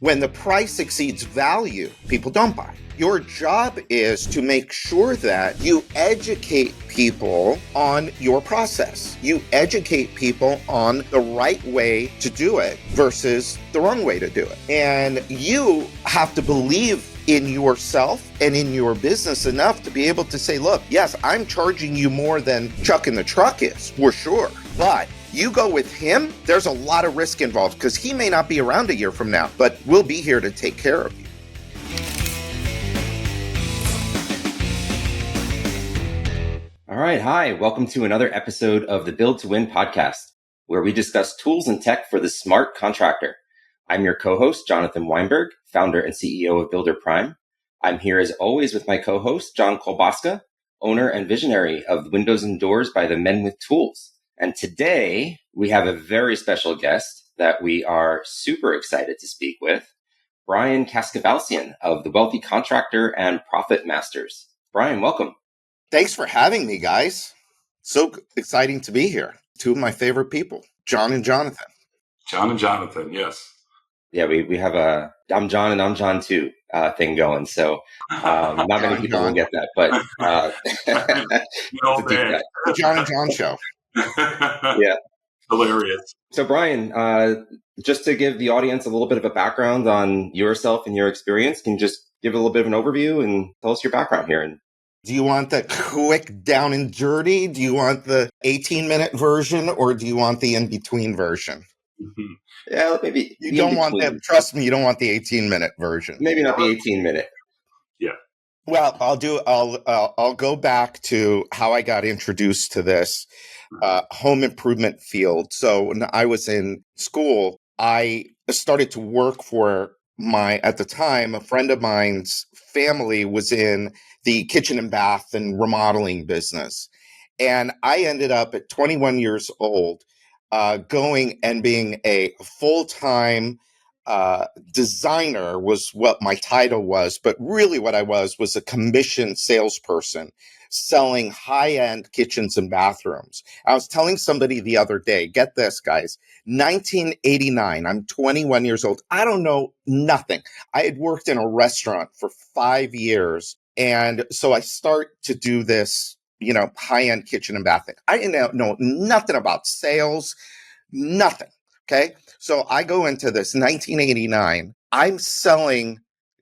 When the price exceeds value, people don't buy. Your job is to make sure that you educate people on your process. You educate people on the right way to do it versus the wrong way to do it. And you have to believe in yourself and in your business enough to be able to say, look, yes, I'm charging you more than Chuck in the truck is, for sure. But you go with him, there's a lot of risk involved because he may not be around a year from now, but we'll be here to take care of you. All right. Hi. Welcome to another episode of the Build to Win podcast, where we discuss tools and tech for the smart contractor. I'm your co-host, Jonathan Weinberg, founder and CEO of Builder Prime. I'm here as always with my co-host, John Kolbaska, owner and visionary of Windows and Doors by the Men with Tools. And today we have a very special guest that we are super excited to speak with, Brian Kaskavalciyan of the Wealthy Contractor and Profit Masters. Brian, welcome. Thanks for having me, guys. So exciting to be here. Two of my favorite people, John and Jonathan. John and Jonathan, yes. Yeah, we have a I'm John and I'm John too thing going. So not many people will get that, but the John and John show. Yeah. Hilarious. So Brian, just to give the audience a little bit of a background on yourself and your experience, can you just give a little bit of an overview and tell us your background here? And do you want the quick down and dirty? Do you want the 18-minute version, or do you want the in-between version? Mm-hmm. Yeah, maybe. You don't want that. Trust me, you don't want the 18-minute version. Maybe not the 18-minute. Yeah. Well, I'll go back to how I got introduced to this home improvement field. So when I was in school, I started to work for at the time, a friend of mine's family was in the kitchen and bath and remodeling business. And I ended up at 21 years old, going and being a full-time designer was what my title was, but really what I was a commissioned salesperson selling high-end kitchens and bathrooms. I was telling somebody the other day, get this, guys, 1989, I'm 21 years old. I don't know nothing. I had worked in a restaurant for 5 years. And so I start to do this, high-end kitchen and bath thing. I didn't know nothing about sales, nothing. Okay. So I go into this 1989. I'm selling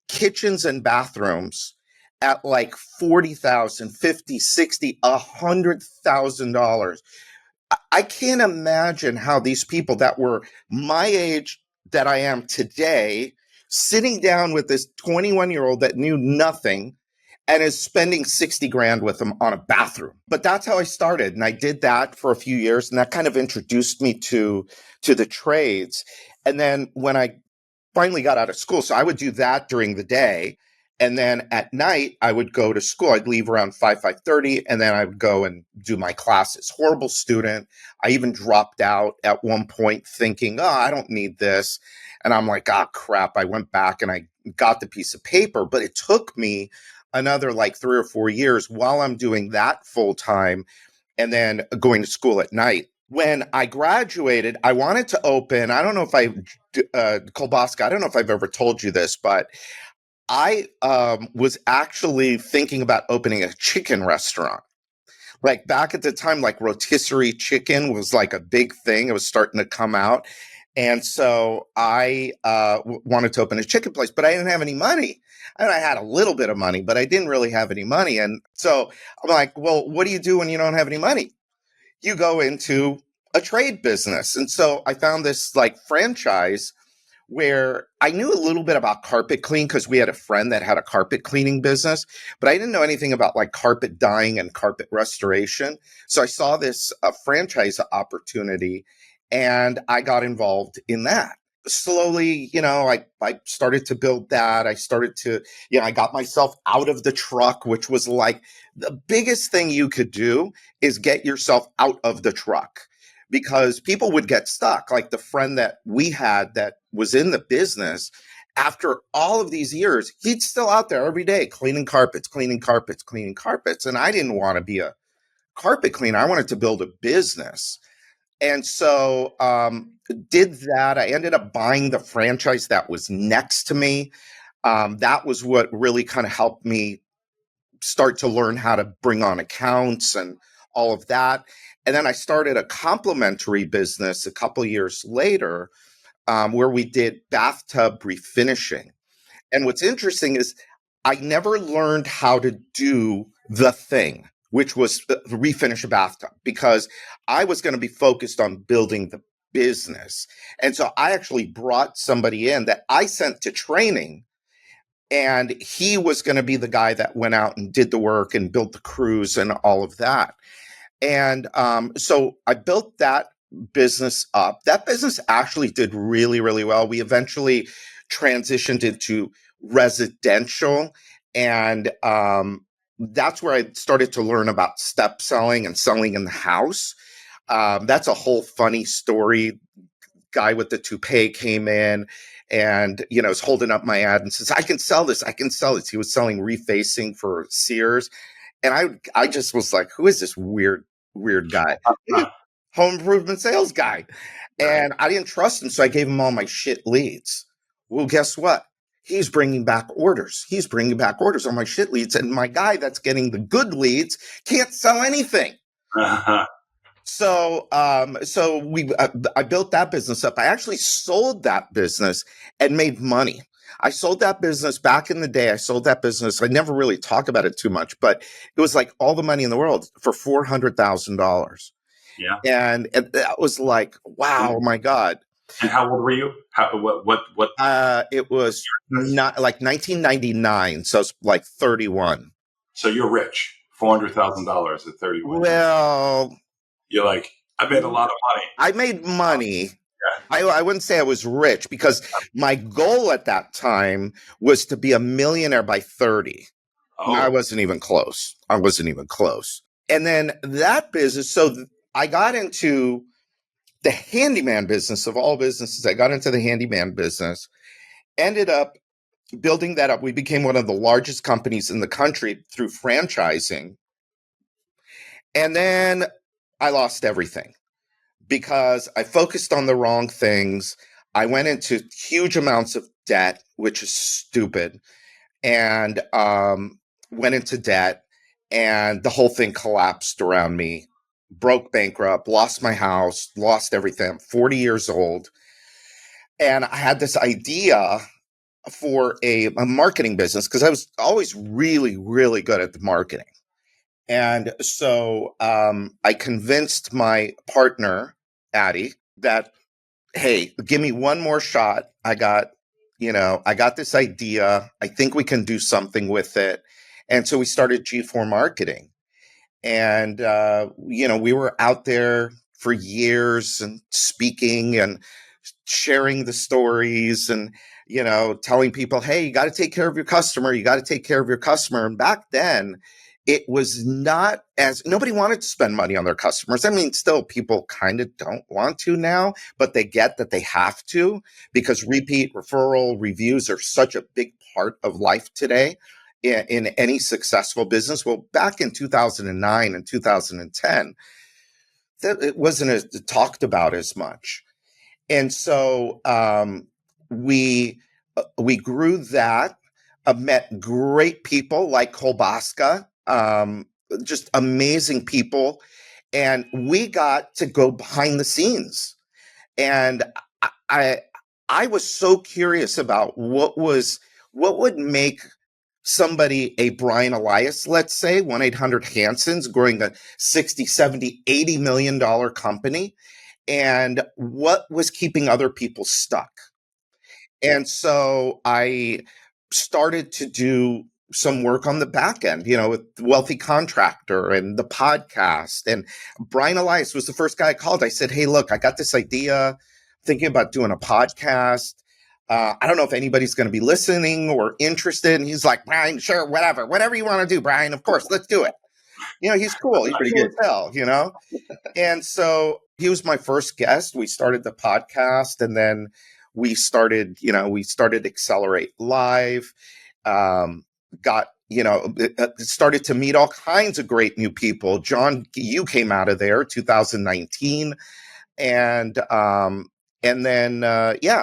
kitchens and bathrooms at like $40,000, $50,000, $60,000, $100,000. I can't imagine how these people that were my age that I am today, sitting down with this 21-year-old that knew nothing and is spending 60 grand with them on a bathroom. But that's how I started. And I did that for a few years. And that kind of introduced me to the trades. And then when I finally got out of school, so I would do that during the day. And then at night, I would go to school. I'd leave around 5:30, and then I would go and do my classes. Horrible student. I even dropped out at one point thinking, I don't need this. And I'm like, crap. I went back and I got the piece of paper, but it took me another like 3 or 4 years while I'm doing that full time and then going to school at night. When I graduated, I wanted to open, I don't know if Kolbaska, I don't know if I've ever told you this, but I was actually thinking about opening a chicken restaurant. Like back at the time, like rotisserie chicken was like a big thing. It was starting to come out. And so I wanted to open a chicken place, but I didn't have any money. And I had a little bit of money, but I didn't really have any money. And so I'm like, well, what do you do when you don't have any money? You go into a trade business. And so I found this like franchise where I knew a little bit about carpet cleaning because we had a friend that had a carpet cleaning business, but I didn't know anything about like carpet dyeing and carpet restoration. So I saw this franchise opportunity and I got involved in that. Slowly, I started to build that. I started to, I got myself out of the truck, which was like the biggest thing you could do is get yourself out of the truck because people would get stuck. Like the friend that we had that was in the business, after all of these years, he'd still out there every day cleaning carpets. And I didn't want to be a carpet cleaner. I wanted to build a business. And so did that. I ended up buying the franchise that was next to me. That was what really kind of helped me start to learn how to bring on accounts and all of that. And then I started a complementary business a couple years later, where we did bathtub refinishing. And what's interesting is I never learned how to do the thing, which was refinish a bathtub, because I was going to be focused on building the business. And so I actually brought somebody in that I sent to training, and he was going to be the guy that went out and did the work and built the crews and all of that. And so I built that business up. That business actually did really, really well. We eventually transitioned into residential, and that's where I started to learn about step selling and selling in the house. That's a whole funny story. Guy with the toupee came in and, is holding up my ad and says, I can sell this. I can sell this. He was selling refacing for Sears. And I just was like, who is this weird guy? Home improvement sales guy. And I didn't trust him. So I gave him all my shit leads. Well, guess what? He's bringing back orders. He's bringing back orders on my shit leads. And my guy that's getting the good leads can't sell anything. So I built that business up. I actually sold that business and made money. I sold that business back in the day. I sold that business. I never really talk about it too much, but it was like all the money in the world for $400,000. Yeah. And that was like, wow, my God. And how old were you? What? It was not like 1999. So it's like 31. So you're rich. $400,000 at 31. Well, you're like, I made a lot of money. I made money. Yeah. I wouldn't say I was rich, because my goal at that time was to be a millionaire by 30. Oh. I wasn't even close. And then that business, so I got into the handyman business of all businesses. I got into the handyman business, ended up building that up. We became one of the largest companies in the country through franchising. And then I lost everything because I focused on the wrong things. I went into huge amounts of debt, which is stupid, and went into debt, and the whole thing collapsed around me. Broke bankrupt, lost my house, lost everything. I'm 40 years old. And I had this idea for a marketing business, because I was always really, really good at the marketing. And so I convinced my partner, Addie, that, hey, give me one more shot. I got this idea. I think we can do something with it. And so we started G4 Marketing. And, we were out there for years and speaking and sharing the stories and, telling people, hey, you got to take care of your customer. You got to take care of your customer. And back then, it was not nobody wanted to spend money on their customers. I mean, still people kind of don't want to now, but they get that they have to, because repeat, referral, reviews are such a big part of life today in any successful business. Well, back in 2009 and 2010, that it wasn't talked about as much. And so we grew that, met great people like Kolbaska, just amazing people. And we got to go behind the scenes. And I was so curious about what would make somebody, a Brian Elias, let's say, 1-800-Hanson's, growing a 60, 70, $80 million company, and what was keeping other people stuck. And so I started to do some work on the back end, with Wealthy Contractor and the podcast. And Brian Elias was the first guy I called. I said, hey, look, I got this idea, thinking about doing a podcast. I don't know if anybody's going to be listening or interested. And he's like, Brian, sure, whatever you want to do, Brian, of course, let's do it. He's cool. He's pretty cool as hell, And so he was my first guest. We started the podcast, and then we started Accelerate Live, started to meet all kinds of great new people. John, you came out of there, 2019. And then,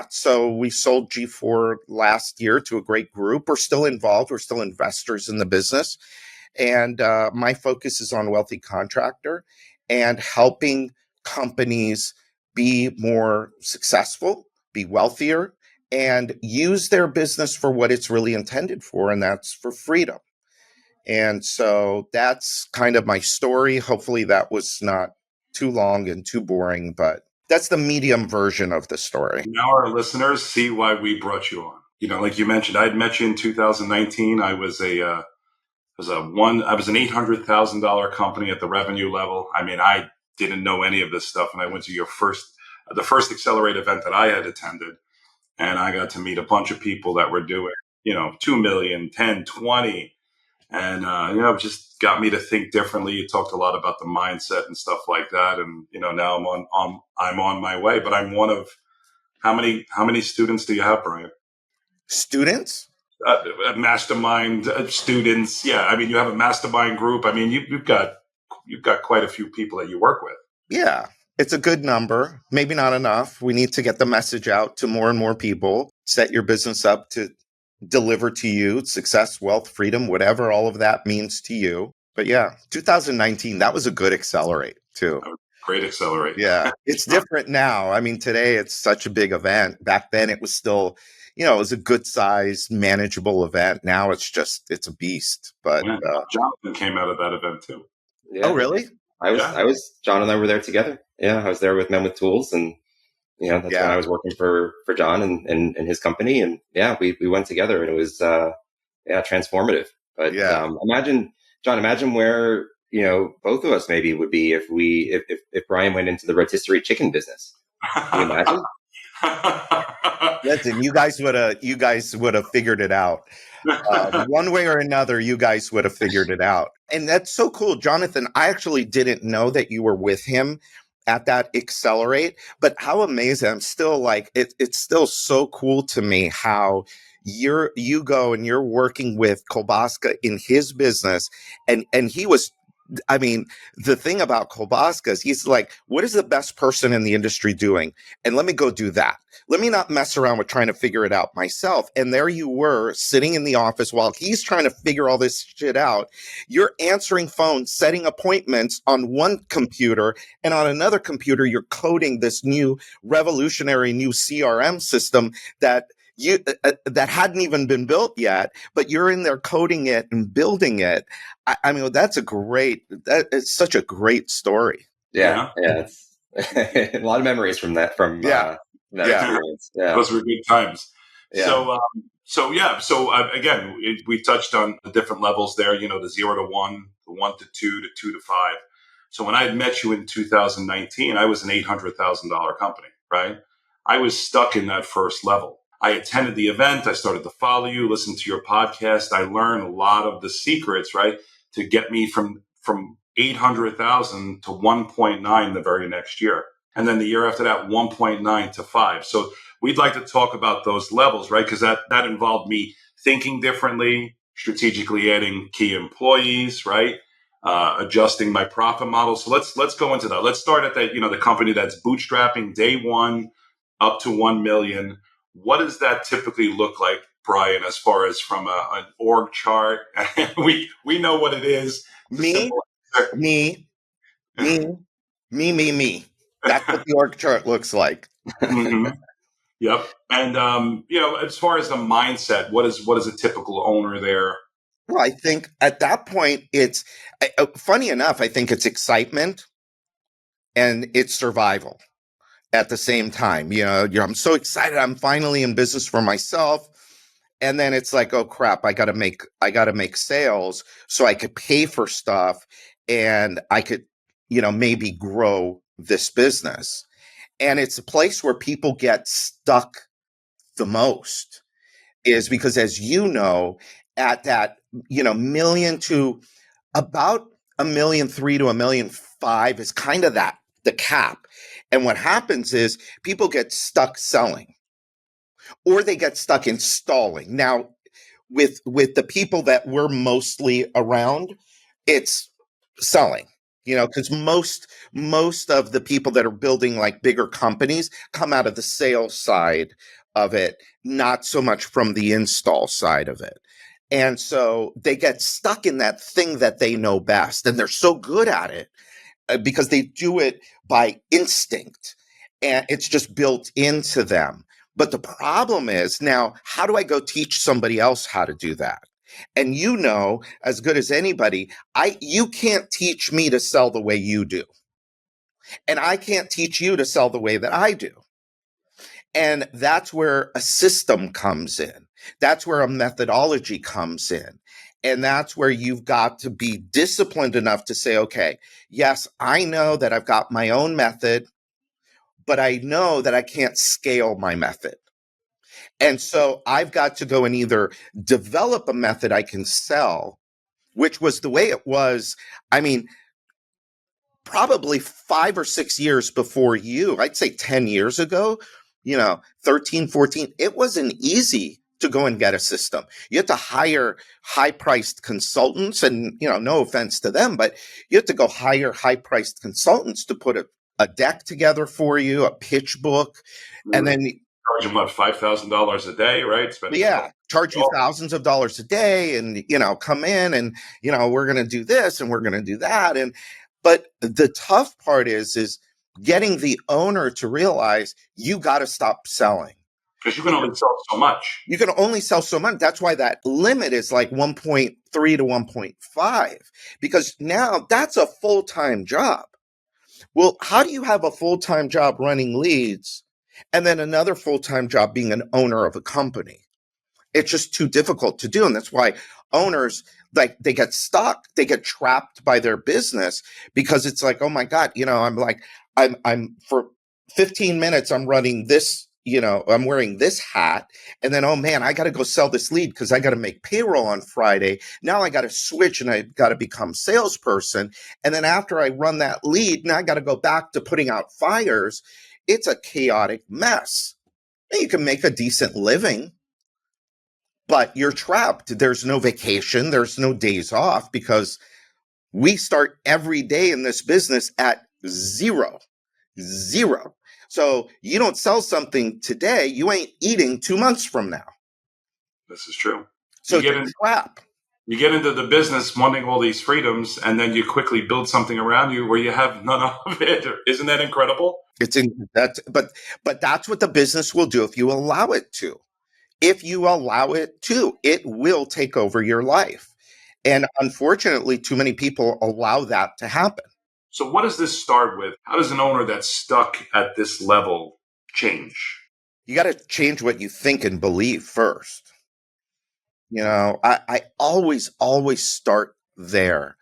so we sold G4 last year to a great group. We're still involved. We're still investors in the business. And my focus is on Wealthy Contractor and helping companies be more successful, be wealthier, and use their business for what it's really intended for, and that's for freedom. And so that's kind of my story. Hopefully that was not too long and too boring, but that's the medium version of the story. Now our listeners see why we brought you on. Like you mentioned, I had met you in 2019. I was an $800,000 company at the revenue level. I mean, I didn't know any of this stuff, and I went to the first Accelerate event that I had attended, and I got to meet a bunch of people that were doing, 2 million, 10, 20. And, it just got me to think differently. You talked a lot about the mindset and stuff like that. And, now I'm on my way, but I'm one of how many students do you have, Brian? Students? Mastermind students. Yeah. I mean, you have a mastermind group. I mean, you've got quite a few people that you work with. Yeah. It's a good number. Maybe not enough. We need to get the message out to more and more people. Set your business up to deliver to you success, wealth, freedom, whatever all of that means to you. But yeah, 2019, that was a good Accelerate too. Great Accelerate. Yeah. It's different now. I mean, today it's such a big event. Back then it was still, it was a good sized, manageable event. Now it's a beast. But Jonathan came out of that event too. Yeah. Oh, really? John and I were there together. Yeah. I was there with Men with Tools, and that's when I was working for John and his company. And we went together, and it was, transformative. But imagine where, both of us maybe would be if Brian went into the rotisserie chicken business. Can you imagine? Listen, you guys would have figured it out. One way or another, you guys would have figured it out. And that's so cool. Jonathan, I actually didn't know that you were with him at that Accelerate, but how amazing. I'm still like, it's still so cool to me how you go and you're working with Kolbaska in his business. And he was, I mean, the thing about Kolbaska is he's like, what is the best person in the industry doing? And let me go do that. Let me not mess around with trying to figure it out myself. And there you were sitting in the office while he's trying to figure all this shit out. You're answering phones, setting appointments on one computer, and on another computer, you're coding this new revolutionary new CRM system that that hadn't even been built yet, but you're in there coding it and building it. I mean, that is such a great story. Yeah. It's a lot of memories from that experience. Yeah. Those were good times. Yeah. So again, we touched on the different levels there, the 0 to 1, the 1 to 2, to 2 to 5. So when I had met you in 2019, I was an $800,000 company, right? I was stuck in that first level. I attended the event. I started to follow you, listen to your podcast. I learned a lot of the secrets, right, to get me from 800,000 to 1.9 the very next year. And then the year after that, 1.9 to 5. So we'd like to talk about those levels, right? Because that involved me thinking differently, strategically adding key employees, right? Adjusting my profit model. So let's go into that. Let's start at that, the company that's bootstrapping day one up to 1 million. What does that typically look like, Brian, as far as from an org chart? we know what it is. Me. That's what the org chart looks like. Mm-hmm. Yep. And, as far as the mindset, what is a typical owner there? Well, I think at that point, it's funny enough, I think it's excitement and it's survival at the same time. I'm so excited. I'm finally in business for myself. And then it's like, oh crap, I gotta make sales so I could pay for stuff and I could, maybe grow this business. And it's a place where people get stuck the most, is because, as you know, at that, million to about 1.3 million to 1.5 million is kind of the cap. And what happens is people get stuck selling, or they get stuck installing. Now, with the people that we're mostly around, it's selling. Because most of the people that are building like bigger companies come out of the sales side of it, not so much from the install side of it. And so they get stuck in that thing that they know best, and they're so good at it because they do it by instinct, and it's just built into them. But the problem is now, how do I go teach somebody else how to do that? And as good as anybody, you can't teach me to sell the way you do. And I can't teach you to sell the way that I do. And that's where a system comes in. That's where a methodology comes in. And that's where you've got to be disciplined enough to say, okay, yes, I know that I've got my own method, but I know that I can't scale my method. And so I've got to go and either develop a method I can sell, which was the way it was. I mean, probably 5 or 6 years before you, I'd say 10 years ago, 13, 14, it wasn't easy to go and get a system. You had to hire high-priced consultants, and, no offense to them, but you had to go hire high-priced consultants to put a deck together for you, a pitch book, and then charge them $5,000 a day, right? Charge you thousands of dollars a day, and come in, and we're going to do this and we're going to do that. But the tough part is getting the owner to realize you got to stop selling. Because you can only sell so much. You can only sell so much. That's why that limit is like 1.3 to 1.5, because now that's a full-time job. Well, how do you have a full-time job running leads and then another full-time job being an owner of a company? It's just too difficult to do. And that's why owners, they get stuck, they get trapped by their business, because it's like, oh my God, I'm for 15 minutes, I'm running this, I'm wearing this hat. And then, oh man, I got to go sell this lead because I got to make payroll on Friday. Now I got to switch and I got to become salesperson. And then after I run that lead, now I got to go back to putting out fires. It's a chaotic mess. You can make a decent living, but you're trapped. There's no vacation. There's no days off, because we start every day in this business at zero. So you don't sell something today, you ain't eating 2 months from now. This is true. So it's a trap. You get into the business wanting all these freedoms, and then you quickly build something around you where you have none of it. Isn't that incredible? But that's what the business will do if you allow it to. If you allow it to, it will take over your life. And unfortunately, too many people allow that to happen. So what does this start with? How does an owner that's stuck at this level change? You got to change what you think and believe first. I always start there.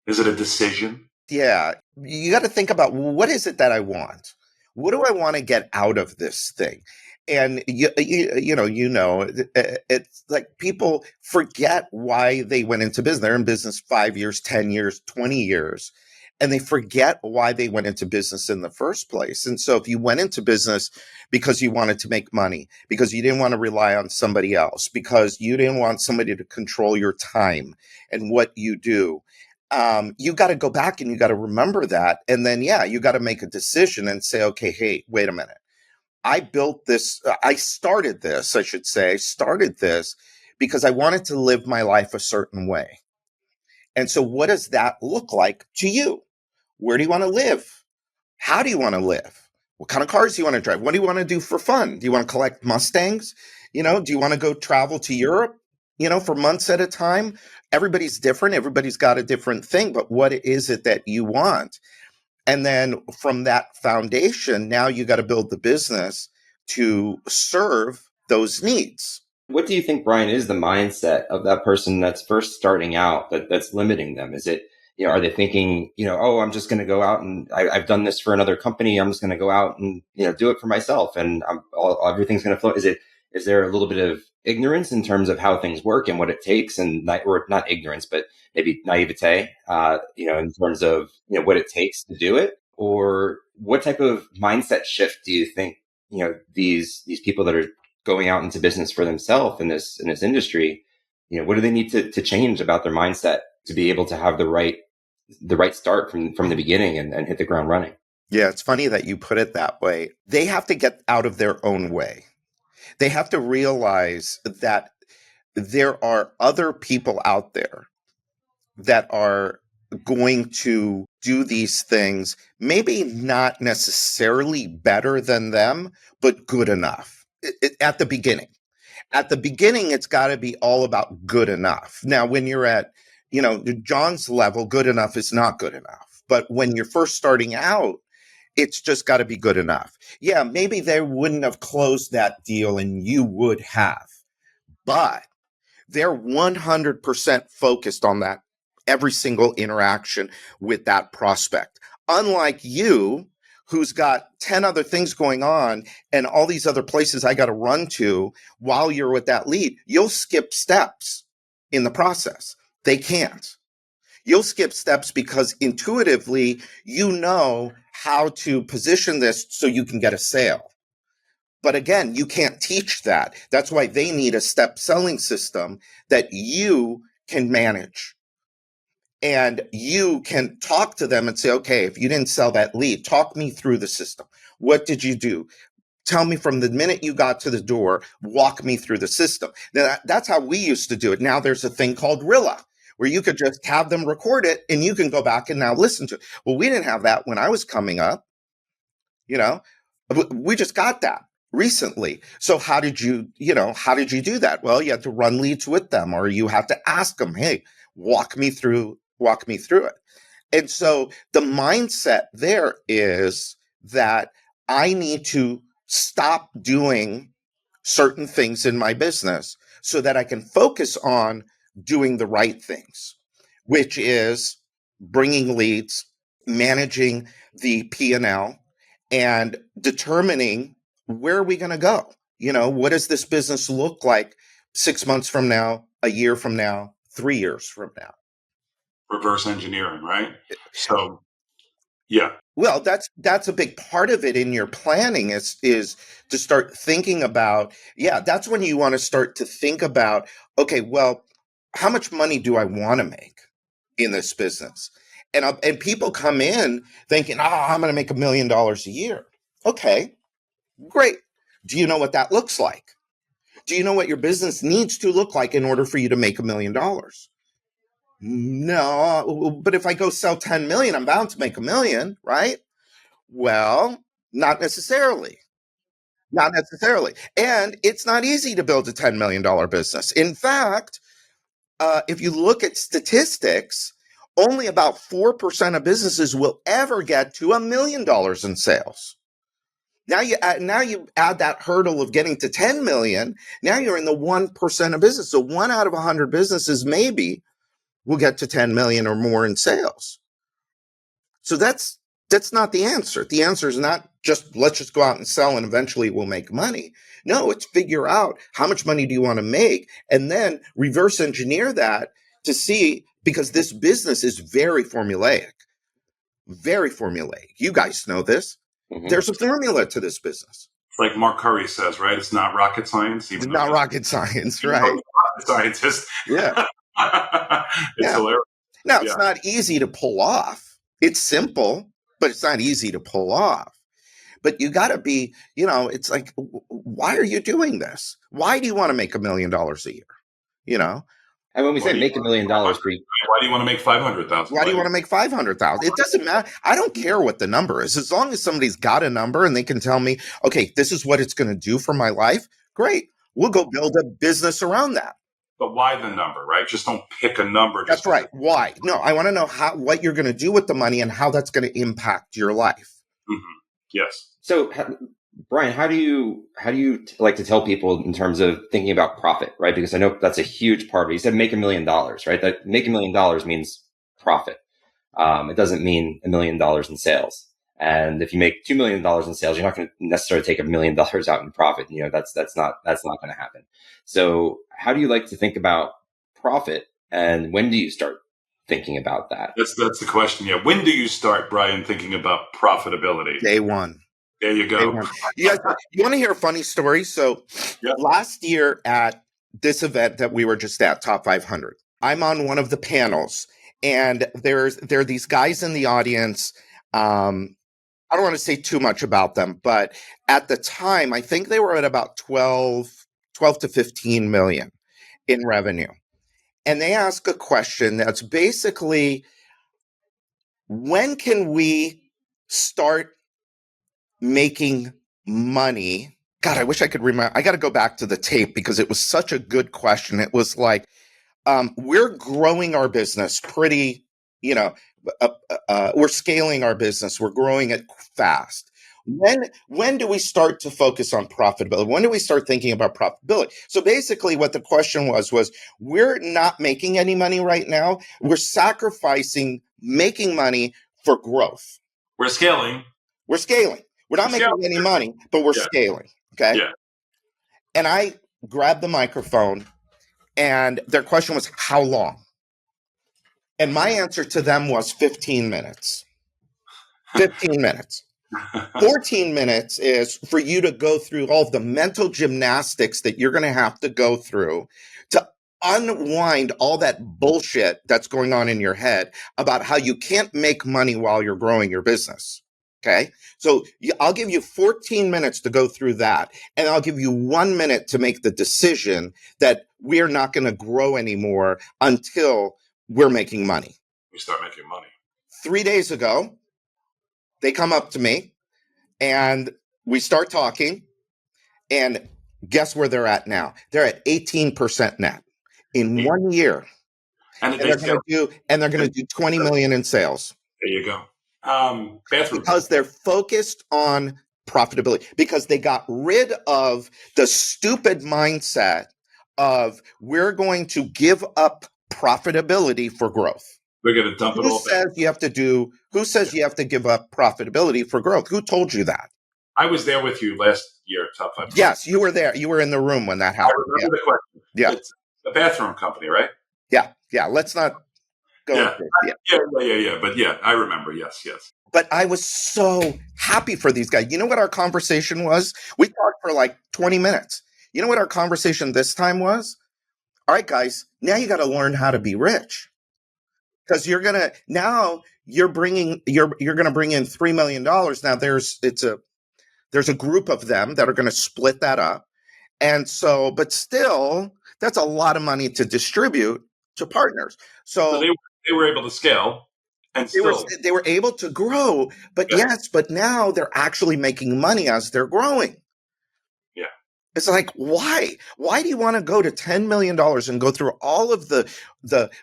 Is it a decision? Yeah. You got to think about, what is it that I want? What do I want to get out of this thing? And it's like people forget why they went into business. They're in business 5 years, 10 years, 20 years, and they forget why they went into business in the first place. And so if you went into business because you wanted to make money, because you didn't want to rely on somebody else, because you didn't want somebody to control your time and what you do, you got to go back and you got to remember that. And then, you got to make a decision and say, okay, hey, wait a minute. I started this because I wanted to live my life a certain way. And so what does that look like to you? Where do you want to live? How do you want to live? What kind of cars do you want to drive? What do you want to do for fun? Do you want to collect Mustangs? Do you want to go travel to Europe, for months at a time? Everybody's different. Everybody's got a different thing, but what is it that you want? And then from that foundation, now you got to build the business to serve those needs. What do you think, Brian, is the mindset of that person that's first starting out that's limiting them? Is it, are they thinking, oh, I'm just going to go out and I've done this for another company. I'm just going to go out and, do it for myself and everything's going to flow. Is there a little bit of ignorance in terms of how things work and what it takes, and not ignorance, but maybe naivete, in terms of, what it takes to do it? Or what type of mindset shift do you think, these people that are going out into business for themselves in this industry, what do they need to change about their mindset to be able to have the right the right start from the beginning and hit the ground running. Yeah, it's funny that you put it that way. They have to get out of their own way. They have to realize that there are other people out there that are going to do these things, maybe not necessarily better than them, but good enough at the beginning. At the beginning, it's got to be all about good enough. Now, when you're at, John's level, good enough is not good enough. But when you're first starting out, it's just got to be good enough. Yeah, maybe they wouldn't have closed that deal and you would have, but they're 100% focused on that every single interaction with that prospect. Unlike you, who's got 10 other things going on and all these other places I got to run to while you're with that lead, you'll skip steps in the process. They can't. You'll skip steps because intuitively you know how to position this so you can get a sale. But again, you can't teach that. That's why they need a step selling system that you can manage. And you can talk to them and say, okay, if you didn't sell that lead, talk me through the system. What did you do? Tell me from the minute you got to the door, walk me through the system. Now, that's how we used to do it. Now there's a thing called Rilla, where you could just have them record it and you can go back and now listen to it. Well, we didn't have that when I was coming up. We just got that recently. So how did you do that? Well, you had to run leads with them, or you have to ask them, hey, walk me through it. And so the mindset there is that I need to stop doing certain things in my business so that I can focus on doing the right things, which is bringing leads, managing the P&L, and determining where are we going to go? What does this business look like 6 months from now, a year from now, 3 years from now? Reverse engineering, right? So, yeah. Well, that's a big part of it in your planning is to start thinking about, that's when you want to start to think about, okay, well, how much money do I want to make in this business? And people come in thinking, I'm going to make $1 million a year. Okay, great. Do you know what that looks like? Do you know what your business needs to look like in order for you to make $1 million? No, but if I go sell 10 million, I'm bound to make $1 million, right? Well, not necessarily. Not necessarily. And it's not easy to build a $10 million business. In fact, if you look at statistics, only about 4% of businesses will ever get to $1 million in sales. Now you add that hurdle of getting to 10 million. Now you're in the 1% of business. So 1 out of 100 businesses maybe will get to 10 million or more in sales. So that's not the answer. The answer is not just let's just go out and sell and eventually we'll make money. No, it's figure out how much money do you want to make and then reverse engineer that to see, because this business is very formulaic. Very formulaic. You guys know this. Mm-hmm. There's a formula to this business. It's like Mark Curry says, right? It's not rocket science. It's not rocket science, right? Rocket scientist. Yeah. It's hilarious. Now, it's not easy to pull off. It's simple, but it's not easy to pull off. But you got to be, it's like, why are you doing this? Why do you want to make $1 million a year? And when we say make $1 million, why do you want to make 500,000? Why do you want to make 500,000? It doesn't matter. I don't care what the number is. As long as somebody's got a number and they can tell me, okay, this is what it's going to do for my life. Great. We'll go build a business around that. But why the number, right? Just don't pick a number. That's right. Why? No, I want to know what you're going to do with the money and how that's going to impact your life. Mm-hmm. Yes. So, Brian, how do you like to tell people in terms of thinking about profit, right? Because I know that's a huge part of it. You said make $1 million, right? That make $1 million means profit. It doesn't mean $1 million in sales. And if you make $2 million in sales, you're not going to necessarily take $1 million out in profit. That's not going to happen. So how do you like to think about profit, and when do you start thinking about that? That's the question. Yeah. When do you start, Brian, thinking about profitability? Day one. There you go. You want to hear a funny story? So last year at this event that we were just at, Top 500, I'm on one of the panels And there are these guys in the audience. I don't want to say too much about them, but at the time, I think they were at about 12 to 15 million in revenue. And they ask a question that's basically, when can we start making money? God, I wish I could remember. I got to go back to the tape because it was such a good question. It was like, we're growing our business pretty, we're scaling our business. We're growing it fast. When do we start to focus on profitability? When do we start thinking about profitability? So basically what the question was we're not making any money right now. We're sacrificing making money for growth. We're scaling. We're scaling. We're not making any money, but we're scaling. Okay. Yeah. And I grabbed the microphone and their question was, how long? And my answer to them was 15 minutes. 15 minutes. 14 minutes is for you to go through all of the mental gymnastics that you're going to have to go through to unwind all that bullshit that's going on in your head about how you can't make money while you're growing your business. Okay. So I'll give you 14 minutes to go through that. And I'll give you 1 minute to make the decision that we're not going to grow anymore until we're making money. We start making money. 3 days ago, they come up to me and we start talking, and guess where they're at now? They're at 18% net in 1 year. And they're going to do 20 million in sales. There you go. Because they're focused on profitability, because they got rid of the stupid mindset of we're going to give up profitability for growth. We're going to dump it all back. Who says you have to give up profitability for growth? Who told you that? I was there with you last year, Top 5. Yes, you were there. You were in the room when that happened. I remember the question. Yeah. It's a bathroom company, right? Yeah. Let's not go. Yeah. But yeah, I remember. Yes. But I was so happy for these guys. You know what our conversation was? We talked for like 20 minutes. You know what our conversation this time was? All right, guys, now you got to learn how to be rich. Because you're going to bring in $3 million. Now there's a group of them that are going to split that up. And so, but still, that's a lot of money to distribute to partners. So they were able to scale. And they were able to grow, but but now they're actually making money as they're growing. Yeah. It's like, why? Why do you want to go to $10 million and go through all of the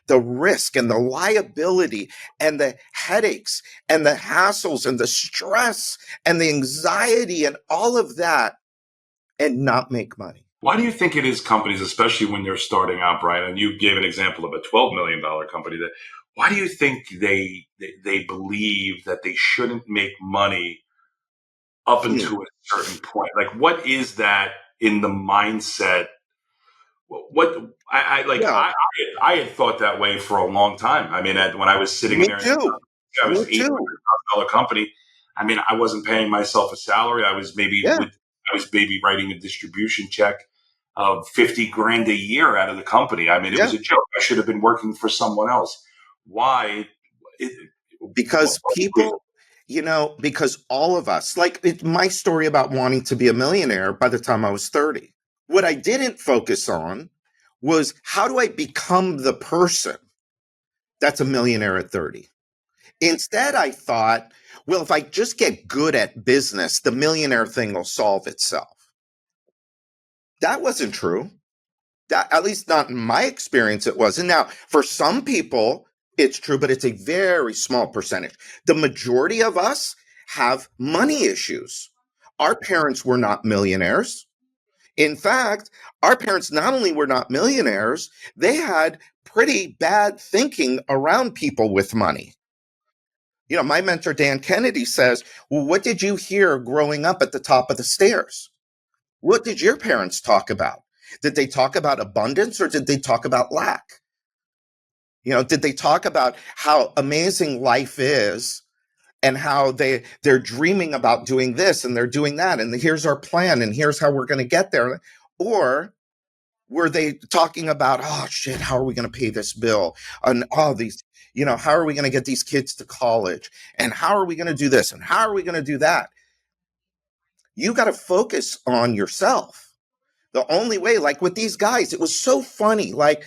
risk and the liability and the headaches and the hassles and the stress and the anxiety and all of that and not make money? Why do you think it is companies, especially when they're starting out, Brian, and you gave an example of a $12 million company, why do you think they believe that they shouldn't make money up until a certain point? Like, what is that in the mindset? I had thought that way for a long time. I mean, when I was sitting there, I was $800,000 company. I mean, I wasn't paying myself a salary. I was maybe writing a distribution check of $50,000 a year out of the company. I mean, it was a joke. I should have been working for someone else. Why? Because people, because all of us, my story about wanting to be a millionaire by the time I was 30. What I didn't focus on was, how do I become the person that's a millionaire at 30? Instead, I thought, well, if I just get good at business, the millionaire thing will solve itself. That wasn't true. That, at least not in my experience, it wasn't. Now, for some people, it's true, but it's a very small percentage. The majority of us have money issues. Our parents were not millionaires. In fact, our parents not only were not millionaires, they had pretty bad thinking around people with money. My mentor, Dan Kennedy, says, well, what did you hear growing up at the top of the stairs? What did your parents talk about? Did they talk about abundance or did they talk about lack? Did they talk about how amazing life is and how they're dreaming about doing this and they're doing that and here's our plan and here's how we're going to get there? Or were they talking about, oh shit, how are we going to pay this bill? And all these, how are we going to get these kids to college? And how are we going to do this? And how are we going to do that? You got to focus on yourself. The only way, like with these guys, it was so funny. Like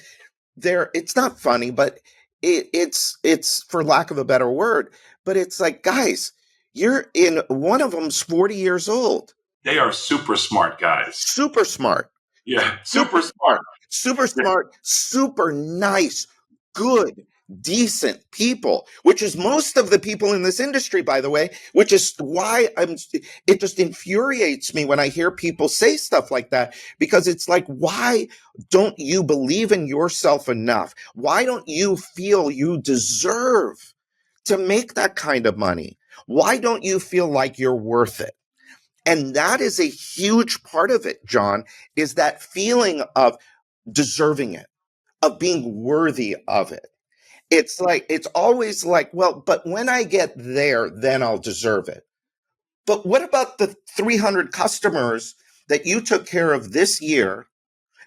it's not funny, but it's for lack of a better word, but it's like, guys, one of them's 40 years old. They are super smart guys. Super smart. Yeah, super smart. Super smart, super nice, good, decent people, which is most of the people in this industry, by the way, which is why it just infuriates me when I hear people say stuff like that, because it's like, why don't you believe in yourself enough? Why don't you feel you deserve to make that kind of money? Why don't you feel like you're worth it? And that is a huge part of it, John, is that feeling of deserving it, of being worthy of it. It's always like, well, but when I get there, then I'll deserve it. But what about the 300 customers that you took care of this year,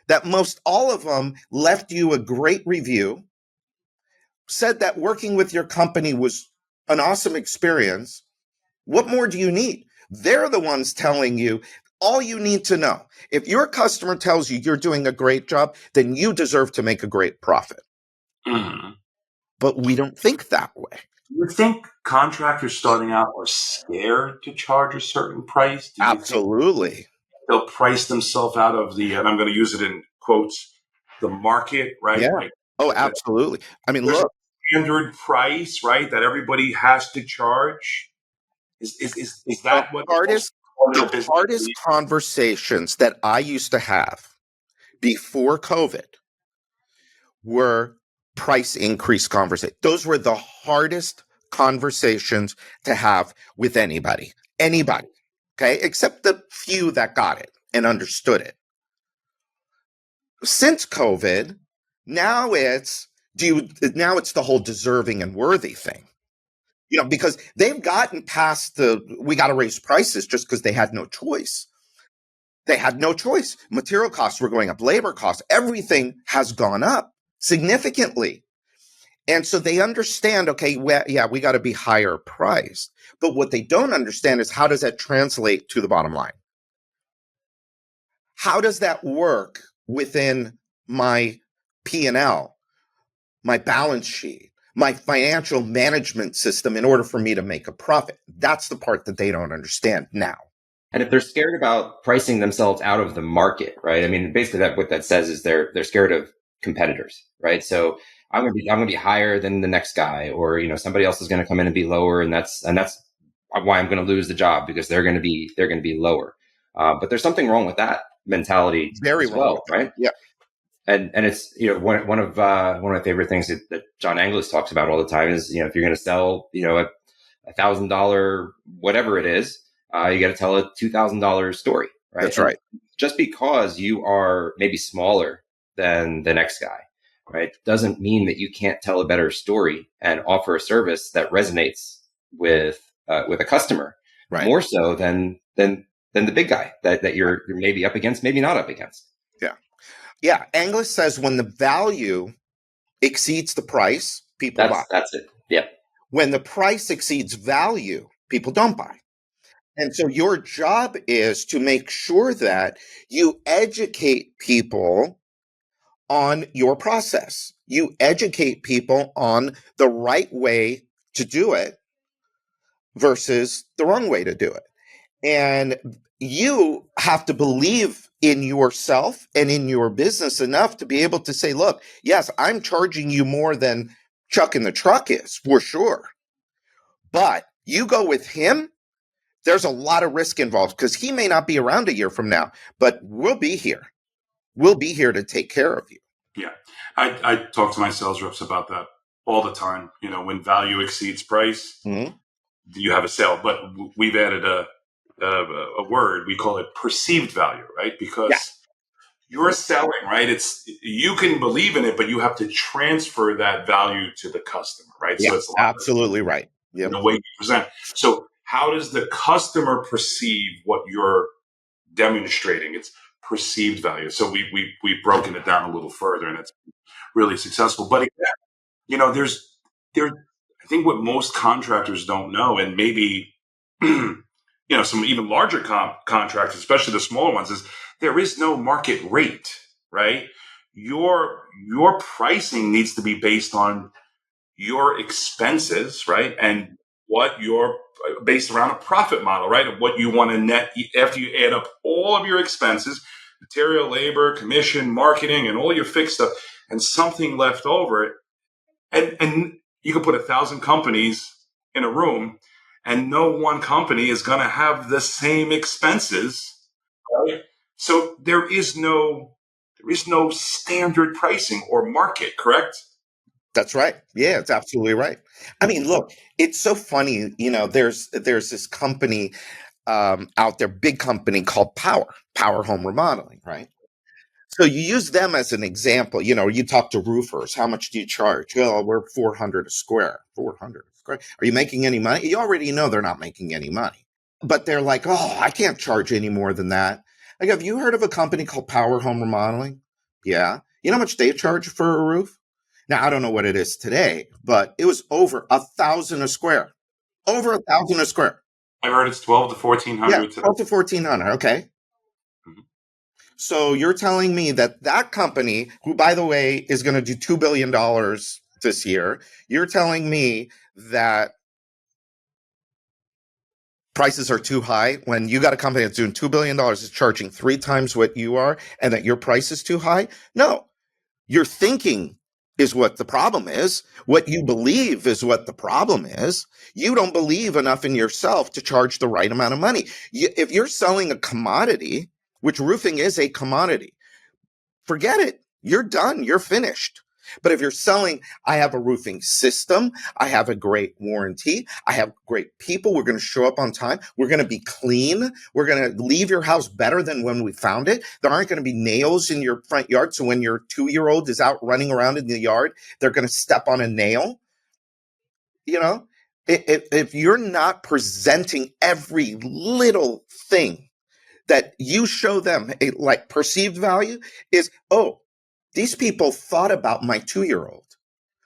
that most all of them left you a great review, said that working with your company was an awesome experience? What more do you need? They're the ones telling you all you need to know. If your customer tells you you're doing a great job, then you deserve to make a great profit. Mm-hmm. But we don't think that way. Do you think contractors starting out are scared to charge a certain price? Absolutely. They'll price themselves out of and I'm going to use it in quotes, the market, right? Yeah. Like, absolutely. I mean, look. A standard price, right, that everybody has to charge. Is that the what the hardest conversations that I used to have before COVID were price increase conversations. Those were the hardest conversations to have with anybody, okay, except the few that got it and understood it. Since COVID, now it's the whole deserving and worthy thing. Because they've gotten past we got to raise prices just because they had no choice. They had no choice. Material costs were going up, labor costs, everything has gone up significantly. And so they understand, okay, we got to be higher priced. But what they don't understand is, how does that translate to the bottom line? How does that work within my P&L, my balance sheet, my financial management system in order for me to make a profit? That's the part that they don't understand now. And if they're scared about pricing themselves out of the market, right? I mean, basically what that says is they're scared of competitors, right? So I'm going to be higher than the next guy, or, somebody else is going to come in and be lower. And that's why I'm going to lose the job, because they're going to be lower. But there's something wrong with that mentality Very as well, right? Yeah. And it's, one of my favorite things that John Anglis talks about all the time is, if you're going to sell, $1,000, whatever it is, you got to tell a $2,000 story, right? That's right. And just because you are maybe smaller than the next guy, right, doesn't mean that you can't tell a better story and offer a service that resonates with a customer, right, more so than the big guy that you're maybe up against, maybe not up against. Yeah. Anglis says when the value exceeds the price, people buy. That's it. Yeah. When the price exceeds value, people don't buy. And so your job is to make sure that you educate people on your process. You educate people on the right way to do it versus the wrong way to do it. And you have to believe in yourself and in your business enough to be able to say, look, yes, I'm charging you more than Chuck in the truck is, for sure. But you go with him, there's a lot of risk involved, because he may not be around a year from now, but we'll be here. We'll be here to take care of you. Yeah. I talk to my sales reps about that all the time. When value exceeds price, you have a sale. But we've added a word, we call it perceived value, right? Because you're selling, right? You can believe in it, but you have to transfer that value to the customer, right? Yeah, so it's absolutely right. Yep. The way you present. So how does the customer perceive what you're demonstrating? It's perceived value. So we've broken it down a little further, and it's really successful. But again, there's I think what most contractors don't know, and maybe some even larger contractors, especially the smaller ones, is there is no market rate, right? Your pricing needs to be based on your expenses, right? And what you're based around a profit model, right? Of what you want to net after you add up all of your expenses, material, labor, commission, marketing, and all your fixed stuff, and something left over. And you can put 1,000 companies in a room, and no one company is going to have the same expenses, right? So there is no standard pricing or market, correct? That's right. Yeah, it's absolutely right. I mean, look, it's so funny. There's this company out there, big company called Power Home Remodeling, right? So you use them as an example. You talk to roofers. How much do you charge? Oh, we're 400 a square. 400 a square. Are you making any money? You already know they're not making any money. But they're like, oh, I can't charge any more than that. I go, have you heard of a company called Power Home Remodeling? Yeah. You know how much they charge for a roof? Now, I don't know what it is today, but it was over 1,000 a square. Over 1,000 a square. I heard it's 12 to 1,400 Yeah, today. 12 to 1,400. Okay. So you're telling me that company, who, by the way, is going to do $2 billion this year, you're telling me that prices are too high when you got a company that's doing $2 billion is charging 3 times what you are, and that your price is too high? No, your thinking is what the problem is. What you believe is what the problem is. You don't believe enough in yourself to charge the right amount of money. If you're selling a commodity, which roofing is a commodity, forget it. You're done. You're finished. But if you're selling, I have a roofing system, I have a great warranty, I have great people, we're going to show up on time, we're going to be clean, we're going to leave your house better than when we found it. There aren't going to be nails in your front yard, so when your 2-year-old is out running around in the yard, they're going to step on a nail. If you're not presenting every little thing that you show them like perceived value is, oh, these people thought about my 2-year-old.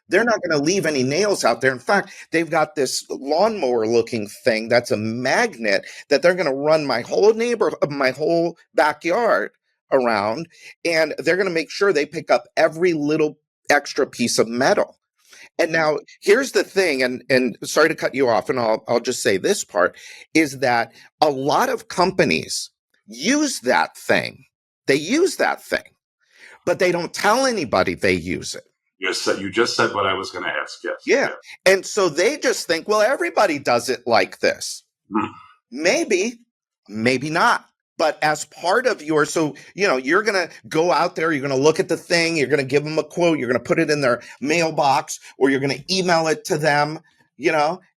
They're not going to leave any nails out there. In fact, they've got this lawnmower looking thing that's a magnet that they're going to run my whole backyard around, and they're going to make sure they pick up every little extra piece of metal. And now here's the thing, and sorry to cut you off, and I'll just say this part, is that a lot of companies use that thing. They use that thing, but they don't tell anybody they use it. You just said what I was going to ask. Yes. Yeah. And so they just think, well, everybody does it like this. Maybe, maybe not. But as part of you're going to go out there, you're going to look at the thing, you're going to give them a quote, you're going to put it in their mailbox, or you're going to email it to them,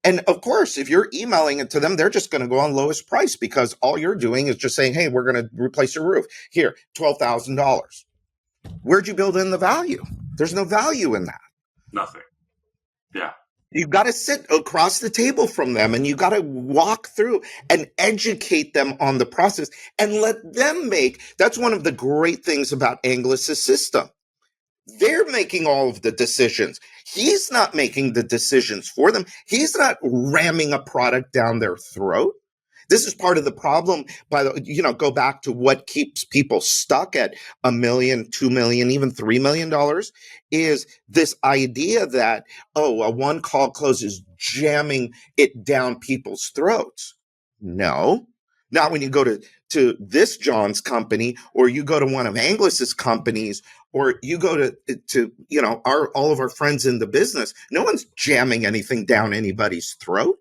And of course, if you're emailing it to them, they're just going to go on lowest price, because all you're doing is just saying, hey, we're going to replace your roof. Here, $12,000. Where'd you build in the value? There's no value in that. Nothing. Yeah. You've got to sit across the table from them, and you've got to walk through and educate them on the process and let them that's one of the great things about Anglis's system. They're making all of the decisions. He's not making the decisions for them. He's not ramming a product down their throat. This is part of the problem. Go back to what keeps people stuck at $1 million, $2 million, even $3 million is this idea that, a one call close is jamming it down people's throats. No, not when you go to this John's company, or you go to one of Anglis's companies, or you go to all of our friends in the business. No one's jamming anything down anybody's throat.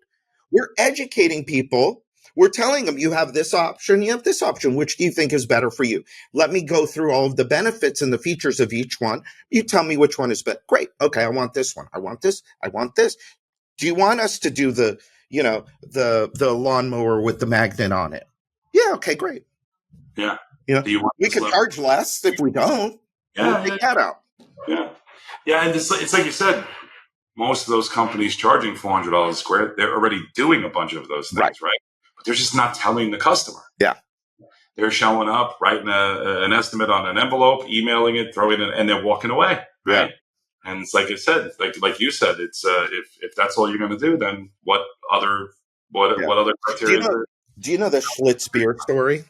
We're educating people. We're telling them, you have this option, you have this option. Which do you think is better for you? Let me go through all of the benefits and the features of each one. You tell me which one is better. Great. Okay, I want this one. I want this. I want this. Do you want us to do the lawnmower with the magnet on it? Yeah, okay, great. Yeah. We can charge less if we don't. Yeah. We'll take that out. Yeah. Yeah, and it's like you said, most of those companies charging $400 a square, they're already doing a bunch of those things, right? They're just not telling the customer. Yeah. They're showing up, writing an estimate on an envelope, emailing it, throwing it, and they're walking away. Right? And it's like I said, like you said, it's if that's all you're going to do, then what other Yeah. what other Do you criteria is know? there? Do you know the Schlitz beer story?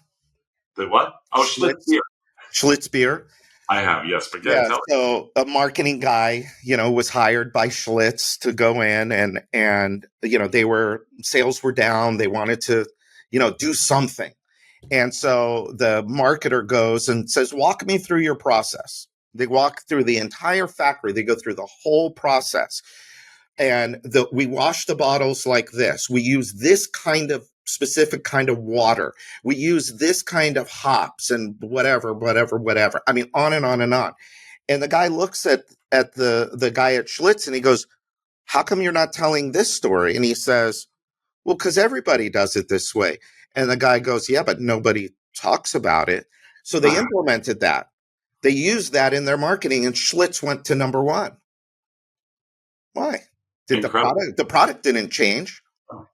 The what? Oh, Schlitz Schlitz beer. Schlitz beer. I have, yes, but yeah, Yeah. tell me. So a marketing guy, was hired by Schlitz to go in and they were sales were down. They wanted to, do something. And so the marketer goes and says, walk me through your process. They walk through the entire factory. They go through the whole process. And we wash the bottles like this. We use this kind of specific kind of water. We use this kind of hops and whatever. I mean, on and on and on. And the guy looks at the guy at Schlitz and he goes, how come you're not telling this story? And he says, well, because everybody does it this way. And the guy goes, yeah, but nobody talks about it. So they implemented that. They used that in their marketing and Schlitz went to number one. Why? Did Incredible. the product didn't change?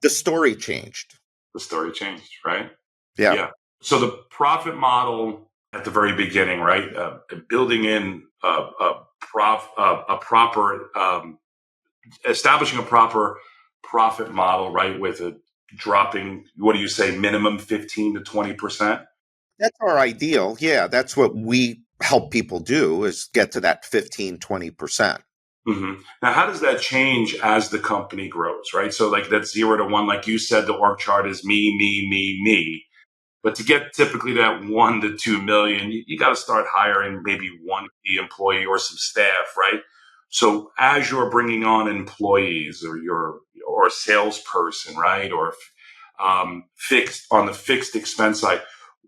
The story changed. The story changed, right? Yeah. So the profit model at the very beginning, right? Building in a proper, establishing a proper profit model, right? With a dropping, what do you say, minimum 15 to 20%? That's our ideal. Yeah. That's what we help people do is get to that 15, 20%. Mm-hmm. Now, how does that change as the company grows, right? So like that 0 to 1, like you said, the org chart is me. But to get typically that 1 to 2 million, you got to start hiring maybe one key employee or some staff, right? So as you're bringing on employees or a salesperson, right, or fixed on the fixed expense side,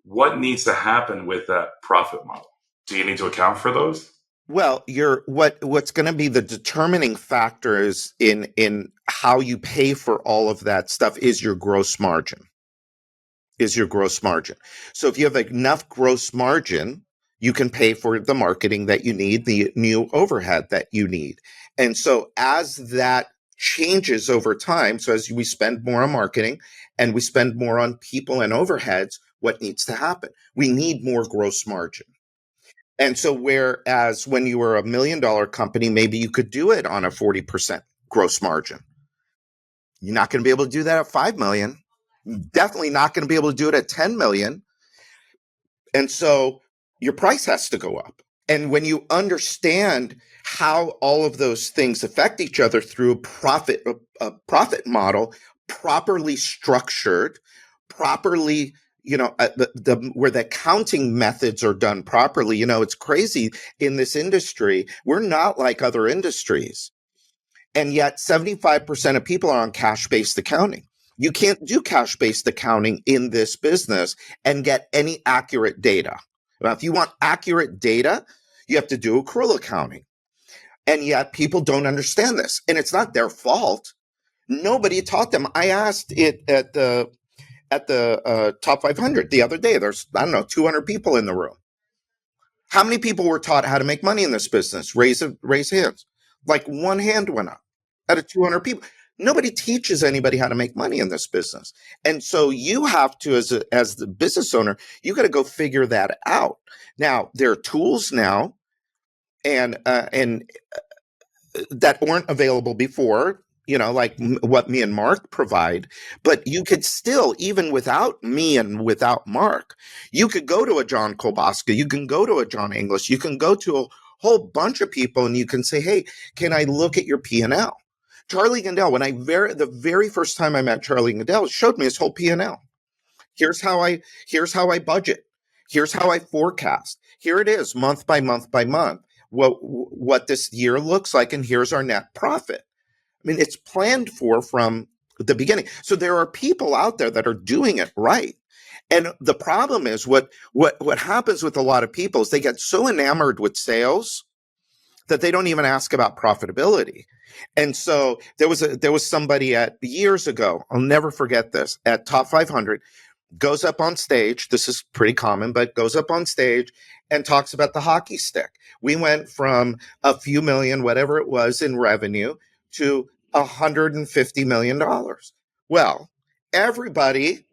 what needs to happen with that profit model? Do you need to account for those? Well, what's going to be the determining factors in how you pay for all of that stuff is your gross margin. So if you have enough gross margin, you can pay for the marketing that you need, the new overhead that you need. And so as that changes over time, so as we spend more on marketing and we spend more on people and overheads, what needs to happen? We need more gross margin. And so whereas when you were $1 million company, maybe you could do it on a 40% gross margin. You're not going to be able to do that at 5 million. Definitely not going to be able to do it at 10 million. And so your price has to go up. And when you understand how all of those things affect each other through a profit model, properly structured, properly where the accounting methods are done properly. It's crazy in this industry. We're not like other industries. And yet 75% of people are on cash-based accounting. You can't do cash-based accounting in this business and get any accurate data. Now, if you want accurate data, you have to do accrual accounting. And yet people don't understand this. And it's not their fault. Nobody taught them. I asked it at the top 500 the other day. There's, 200 people in the room. How many people were taught how to make money in this business? Raise hands. Like one hand went up out of 200 people. Nobody teaches anybody how to make money in this business. And so you have to, as the business owner, you got to go figure that out. Now, there are tools now and that weren't available before, like what me and Mark provide. But you could still, even without me and without Mark, you could go to a John Kolbaska, you can go to a John English, you can go to a whole bunch of people and you can say, hey, can I look at your P&L? Charlie Gandell, the very first time I met Charlie Gandell, showed me his whole P&L. Here's how I budget. Here's how I forecast. Here it is, month by month by month. What this year looks like, and here's our net profit. I mean, it's planned for from the beginning. So there are people out there that are doing it right. And the problem is what happens with a lot of people is they get so enamored with sales that they don't even ask about profitability. And so there was somebody years ago, I'll never forget this, at Top 500, goes up on stage. This is pretty common, but goes up on stage and talks about the hockey stick. We went from a few million, whatever it was in revenue, to $150 million. Well, everybody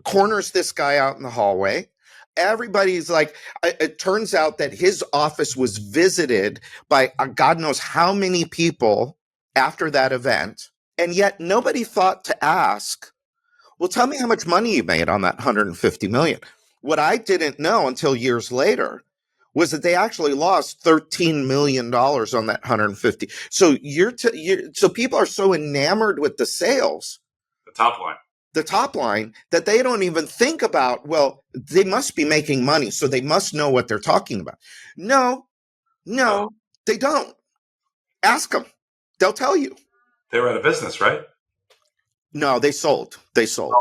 corners this guy out in the hallway. Everybody's like, it turns out that his office was visited by God knows how many people after that event. And yet nobody thought to ask, well, tell me how much money you made on that 150 million. What I didn't know until years later was that they actually lost $13 million on that 150. So so people are so enamored with the sales, the top line, that they don't even think about, well, they must be making money, so they must know what they're talking about. No, they don't. Ask them. They'll tell you. They were out of business, right? No, they sold. They sold.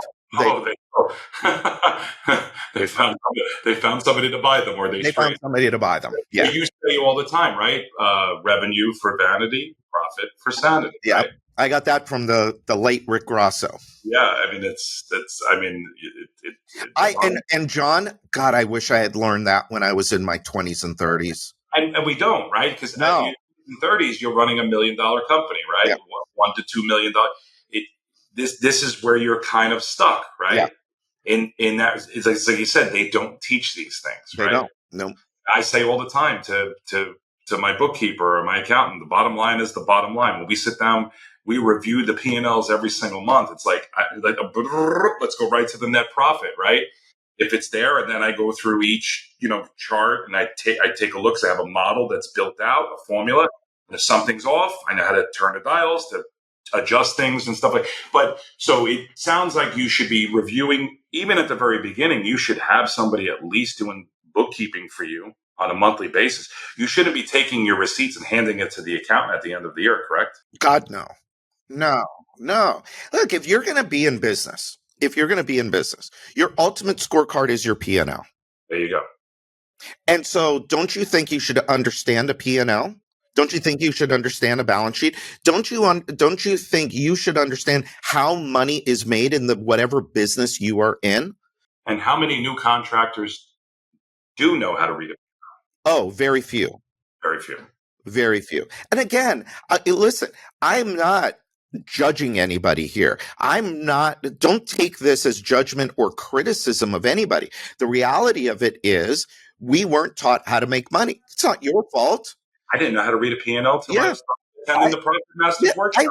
They found somebody to buy them, or they found somebody to buy them. Yeah. They used to tell you all the time, right? Revenue for vanity, profit for sanity. Yeah. Right? I got that from the late Rick Grosso. Yeah, I mean, and John, God, I wish I had learned that when I was in my 20s and 30s. And we don't, right? Because in the 30s, you're running $1 million company, right? Yeah. $1 to $2 million. This is where you're kind of stuck, right? Yeah. In that, it's like you said, they don't teach these things, right? They don't. No. I say all the time to my bookkeeper or my accountant, the bottom line is the bottom line. When we sit down, we review the P&Ls every single month. It's like let's go right to the net profit, right? If it's there, and then I go through each chart, and I take a look. So I have a model that's built out, a formula. And if something's off, I know how to turn the dials to adjust things and stuff like. But so it sounds like you should be reviewing, even at the very beginning. You should have somebody at least doing bookkeeping for you on a monthly basis. You shouldn't be taking your receipts and handing it to the accountant at the end of the year, correct? God, no. Look, if you're going to be in business, your ultimate scorecard is your P&L. There you go. And so don't you think you should understand a P&L? Don't you think you should understand a balance sheet? Don't you think you should understand how money is made in the whatever business you are in? And how many new contractors do know how to read it? Oh, very few. Very few. And again, listen, I'm not judging anybody here. Don't take this as judgment or criticism of anybody. The reality of it is we weren't taught how to make money. It's not your fault. I didn't know how to read a P&L until I was attending the Profit Masters workshop.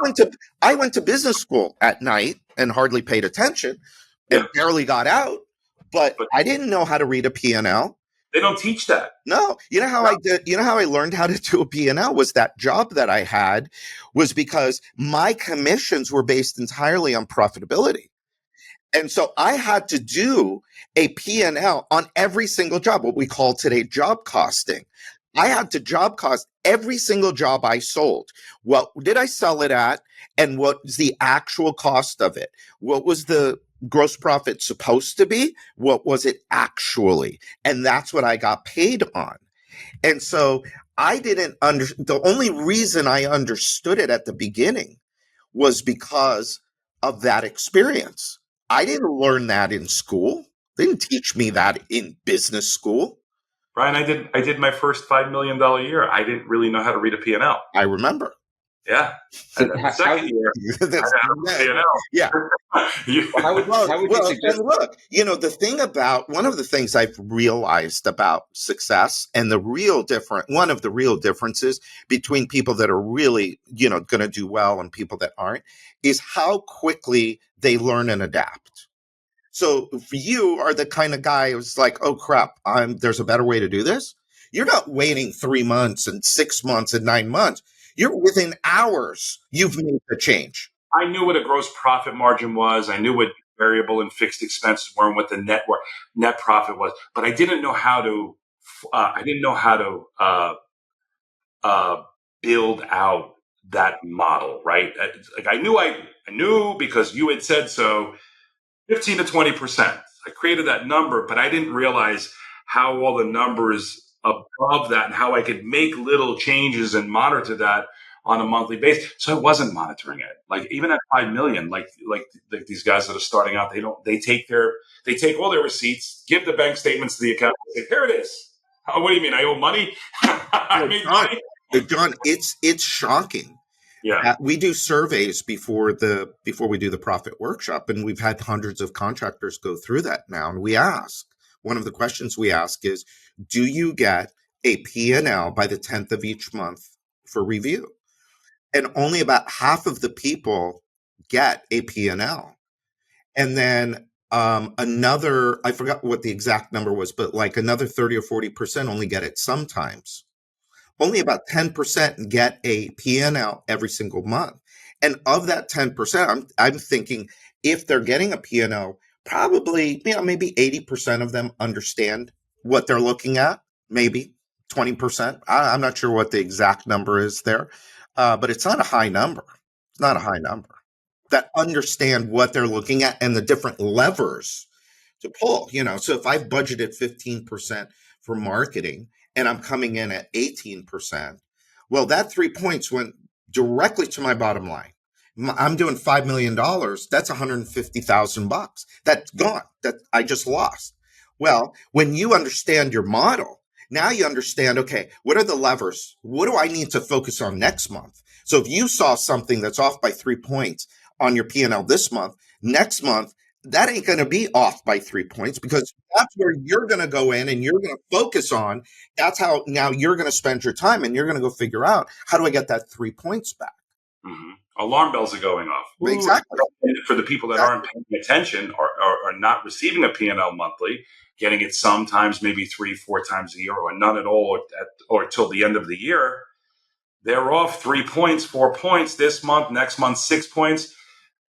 I went to business school at night and hardly paid attention and barely got out, but I didn't know how to read a P&L. They don't teach that. No. You know how I learned how to do a P&L was that job that I had was because my commissions were based entirely on profitability. And so I had to do a P&L on every single job, what we call today job costing. I had to job cost every single job I sold. What did I sell it at? And what was the actual cost of it? What was the gross profit supposed to be? What was it actually? And that's what I got paid on. And so the only reason I understood it at the beginning was because of that experience. I didn't learn that in school. They didn't teach me that in business school. Brian, I did my first $5 million year. I didn't really know how to read a P&L. I remember. Yeah. And then the second year, that's P&L. Yeah. How would you suggest? And look, one of the things I've realized about success, and one of the real differences between people that are really, going to do well and people that aren't, is how quickly they learn and adapt. So if you are the kind of guy who's like, oh crap, there's a better way to do this. You're not waiting 3 months and 6 months and 9 months. You're within hours. You've made the change. I knew what a gross profit margin was. I knew what variable and fixed expenses were and what the net profit was, but I didn't know how to. Build out that model, right? Like I knew because you had said so. 15 to 20%. I created that number, but I didn't realize how all the numbers above that and how I could make little changes and monitor that on a monthly basis. So I wasn't monitoring it. Like even at 5 million, like these guys that are starting out, they take all their receipts, give the bank statements to the accountant, say, here it is. Oh, what do you mean? I owe money? I made money? John, it's shocking. Yeah. We do surveys before we do the profit workshop, and we've had hundreds of contractors go through that now. And we ask, one of the questions we ask is, do you get a P&L by the 10th of each month for review? And only about half of the people get a P&L. And then another, I forgot what the exact number was, but like another 30 or 40% only get it sometimes. Only about 10% get a P&L every single month. And of that 10%, I'm thinking if they're getting a P&L, probably, maybe 80% of them understand what they're looking at, maybe 20%. I'm not sure what the exact number is there, but it's not a high number. It's not a high number that understand what they're looking at and the different levers to pull. So if I've budgeted 15% for marketing and I'm coming in at 18%, well, that 3 points went directly to my bottom line. I'm doing $5 million. That's $150,000. That's gone. That I just lost. Well, when you understand your model, now you understand, okay, what are the levers? What do I need to focus on next month? So if you saw something that's off by 3 points on your P&L this month, next month, that ain't going to be off by 3 points, because that's where you're going to go in and you're going to focus on. That's how now you're going to spend your time, and you're going to go figure out, how do I get that 3 points back? Mm-hmm. Alarm bells are going off. Ooh. Exactly. For the people that aren't paying attention or are not receiving a P&L monthly, getting it sometimes maybe 3-4 times a year or none at all, or till the end of the year, they're off 3 points, 4 points this month, next month 6 points.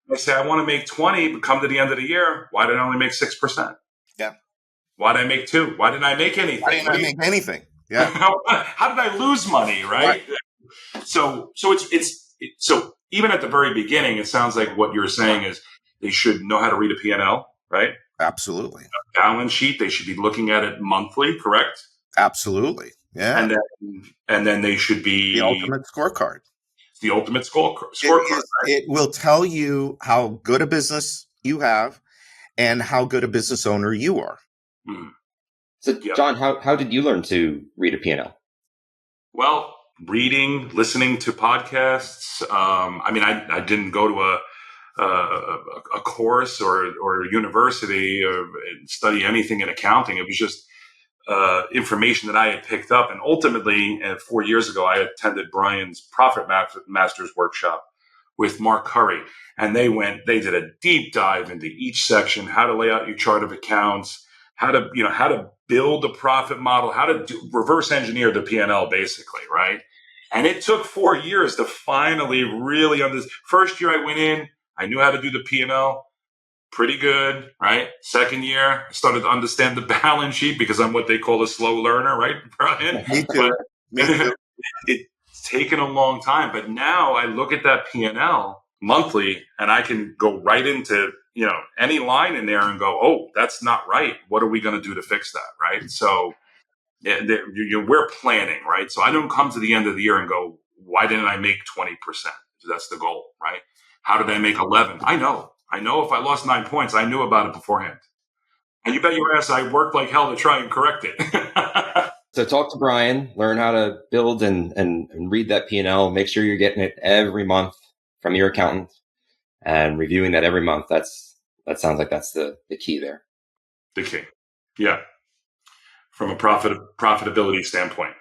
They say, I want to make 20, but come to the end of the year, why did I only make 6%? Yeah. Why did I make 2? Why didn't I make anything? Why didn't I make anything? Yeah. How did I lose money, right? So even at the very beginning, it sounds like what you're saying is they should know how to read a P&L, right? Absolutely. A balance sheet, they should be looking at it monthly, correct? Absolutely. Yeah. And then they should be the ultimate scorecard. The ultimate scorecard. It will tell you how good a business you have and how good a business owner you are. Mm. So, John, how did you learn to read a P&L? Well, reading, listening to podcasts. I didn't go to a course or a university or study anything in accounting. It was just information that I had picked up. And ultimately, 4 years ago, I attended Brian's Profit Masters workshop with Mark Curry. And they did a deep dive into each section, how to lay out your chart of accounts, how to build a profit model, how to reverse engineer the P&L, basically, right? And it took 4 years to finally really understand. First year I went in, I knew how to do the P&L. Pretty good, right? Second year, I started to understand the balance sheet because I'm what they call a slow learner, right, Brian? Me too. It's taken a long time, but now I look at that P&L monthly and I can go right into, any line in there and go, oh, that's not right. What are we going to do to fix that, right? So we're planning, right? So I don't come to the end of the year and go, why didn't I make 20%? That's the goal, right? How did I make 11? I know if I lost 9 points, I knew about it beforehand. And you bet your ass I worked like hell to try and correct it. So talk to Brian, learn how to build and read that P&L. Make sure you're getting it every month from your accountant and reviewing that every month. That sounds like that's the key there. The key. Yeah. From a profitability standpoint.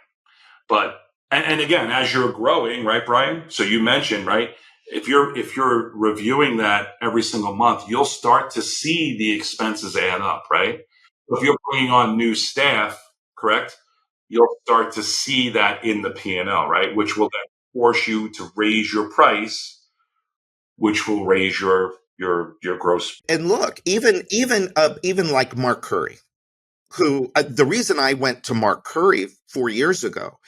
But, and again, as you're growing, right, Brian? So you mentioned, right? If you're reviewing that every single month, you'll start to see the expenses add up, right? If you're bringing on new staff, correct, you'll start to see that in the P&L, right? Which will then force you to raise your price, which will raise your gross. And look, even like Mark Curry, who the reason I went to Mark Curry 4 years ago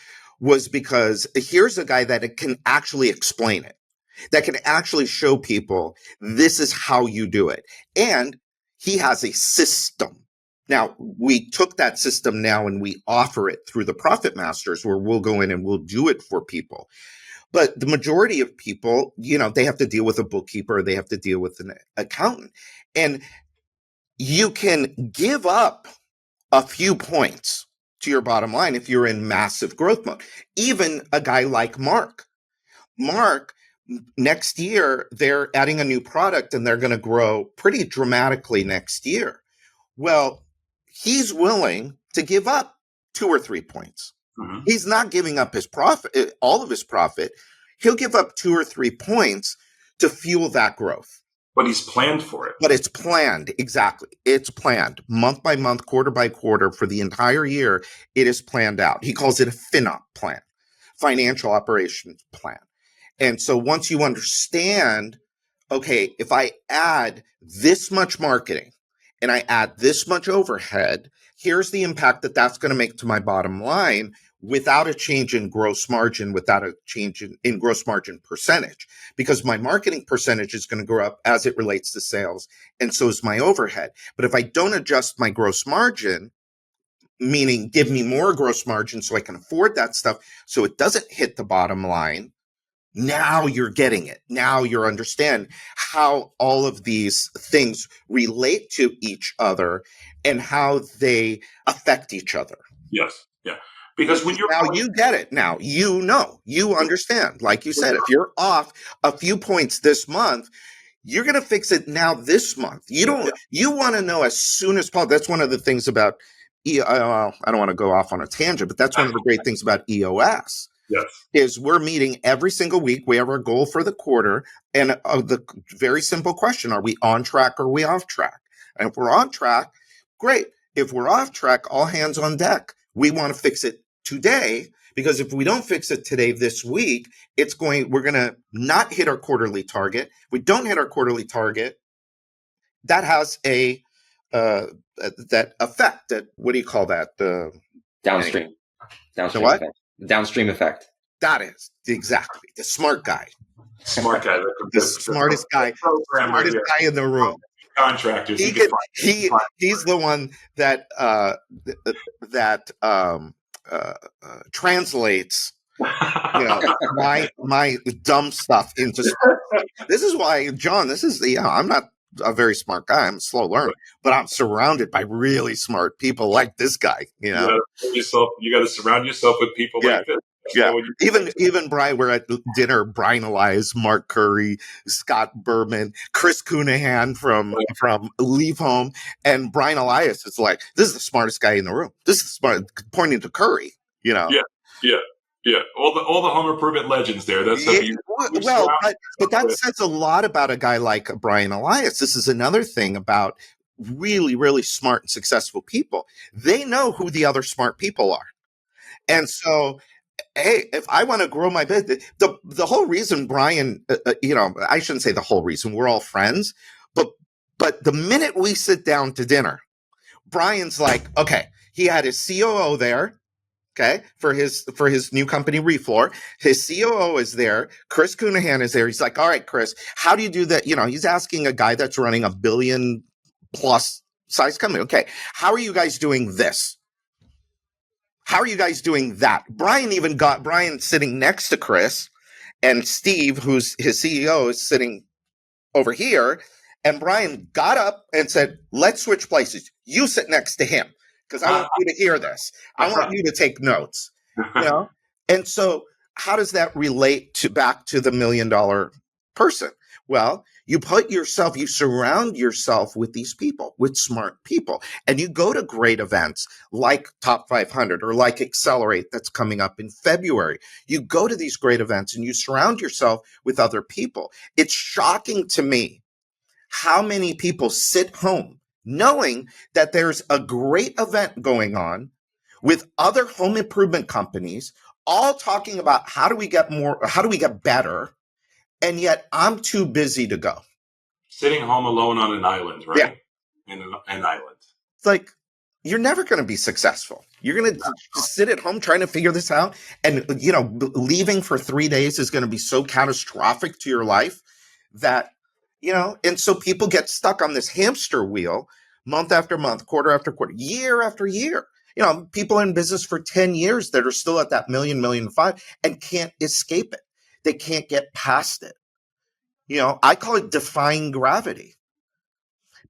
was because here's a guy that can actually explain it, that can actually show people this is how you do it. And he has a system. Now, we took that system now and we offer it through the Profit Masters, where we'll go in and we'll do it for people. But the majority of people, they have to deal with a bookkeeper, they have to deal with an accountant. And you can give up a few points to your bottom line if you're in massive growth mode. Even a guy like Mark, next year, they're adding a new product and they're going to grow pretty dramatically next year. Well, he's willing to give up 2 or 3 points. Mhm. He's not giving up his profit, all of his profit. He'll give up 2 or 3 points to fuel that growth. But he's planned for it. But it's planned. Exactly. It's planned month by month, quarter by quarter for the entire year. It is planned out. He calls it a FinOp plan, financial operations plan. And so once you understand, okay, if I add this much marketing and I add this much overhead, here's the impact that that's going to make to my bottom line without a change in gross margin, without a change in gross margin percentage, because my marketing percentage is going to go up as it relates to sales, and so is my overhead. But if I don't adjust my gross margin, meaning give me more gross margin so I can afford that stuff so it doesn't hit the bottom line, now you're getting it. Now you're understand how all of these things relate to each other and how they affect each other. Yes. Yeah. Because when you're now you get it. Now you understand. Like you said, if you're off a few points this month, you're going to fix it now this month. You want to know as soon as possible. That's one of the things about I don't want to go off on a tangent, but that's one of the great things about EOS. Yes. Is we're meeting every single week. We have our goal for the quarter, and the very simple question: are we on track or are we off track? And if we're on track, great. If we're off track, all hands on deck. We want to fix it today, because if we don't fix it today, this week, we're going to not hit our quarterly target. If we don't hit our quarterly target, that has that effect. That, what do you call that? Downstream what? effect. Downstream effect. That is exactly the smart guy. Smart guy. The smartest guy. Smartest guy in the room. Contractors. He's the one that translates my dumb stuff into smart. This is why, John, I'm not a very smart guy. I'm a slow learner, but I'm surrounded by really smart people like this guy. You got to surround yourself with people like this. Yeah, even Brian, we're at dinner. Brian Elias, Mark Curry, Scott Berman, Chris Cunahan from Leave Home, and Brian Elias is like, this is the smartest guy in the room. This is smart, pointing to Curry. Yeah. All the home improvement legends there. That's but that says a lot about a guy like Brian Elias. This is another thing about really, really smart and successful people. They know who the other smart people are, and so. Hey, if I want to grow my business, the whole reason Brian, I shouldn't say the whole reason, we're all friends, but the minute we sit down to dinner, Brian's like, okay, he had his COO there, okay, for his new company, Refloor. His COO is there. Chris Cunahan is there. He's like, all right, Chris, how do you do that? He's asking a guy that's running $1 billion plus size company. Okay, how are you guys doing this? How are you guys doing that? Brian even got Brian sitting next to Chris, and Steve, who's his CEO, is sitting over here. And Brian got up and said, let's switch places. You sit next to him because I want you to hear this. I want you to take notes. And so how does that relate back to the $1 million person? Well, you surround yourself with these people, with smart people, and you go to great events like Top 500 or like Accelerate that's coming up in February. You go to these great events and you surround yourself with other people. It's shocking to me how many people sit home knowing that there's a great event going on with other home improvement companies, all talking about how do we get better. And yet I'm too busy to go. Sitting home alone on an island, right? Yeah. In an island. It's like, you're never going to be successful. You're going to sit at home trying to figure this out. And, leaving for 3 days is going to be so catastrophic to your life that, and so people get stuck on this hamster wheel month after month, quarter after quarter, year after year. People in business for 10 years that are still at that $1 million, $1.5 million and can't escape it. They can't get past it. I call it defying gravity,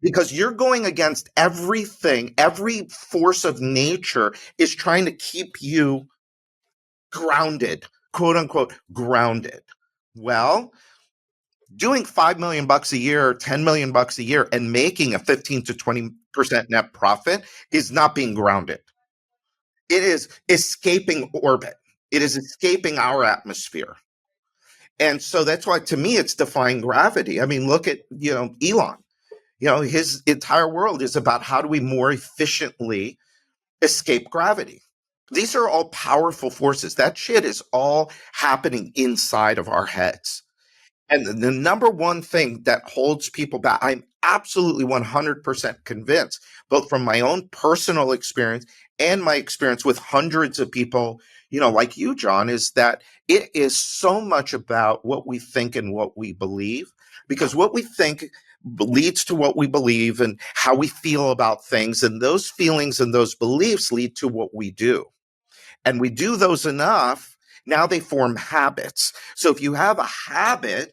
because you're going against everything. Every force of nature is trying to keep you grounded, quote unquote, grounded. Well, doing $5 million a year, $10 million a year, and making a 15 to 20% net profit is not being grounded. It is escaping orbit. It is escaping our atmosphere. And so that's why, to me, it's defying gravity. I mean, look at, Elon. His entire world is about how do we more efficiently escape gravity. These are all powerful forces. That shit is all happening inside of our heads. And the number one thing that holds people back, I'm absolutely 100% convinced, both from my own personal experience and my experience with hundreds of people, like you, John, is that it is so much about what we think and what we believe, because what we think leads to what we believe and how we feel about things. And those feelings and those beliefs lead to what we do. And we do those enough, now they form habits. So if you have a habit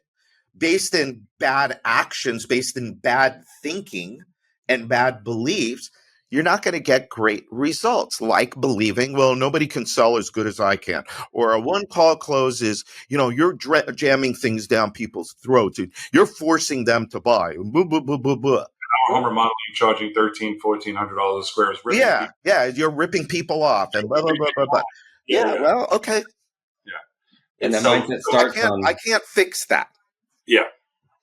based in bad actions, based in bad thinking and bad beliefs, you're not going to get great results, like believing, well, nobody can sell as good as I can. Or a one-call close is, you're jamming things down people's throats. You're forcing them to buy. Blah, blah, blah, blah, blah. Home remodeling charging $1,400 a square is ripping people. Yeah, you're ripping people off and blah, blah, blah, blah, blah. Yeah, well, okay. Yeah. And that mindset starts I can't fix that. Yeah.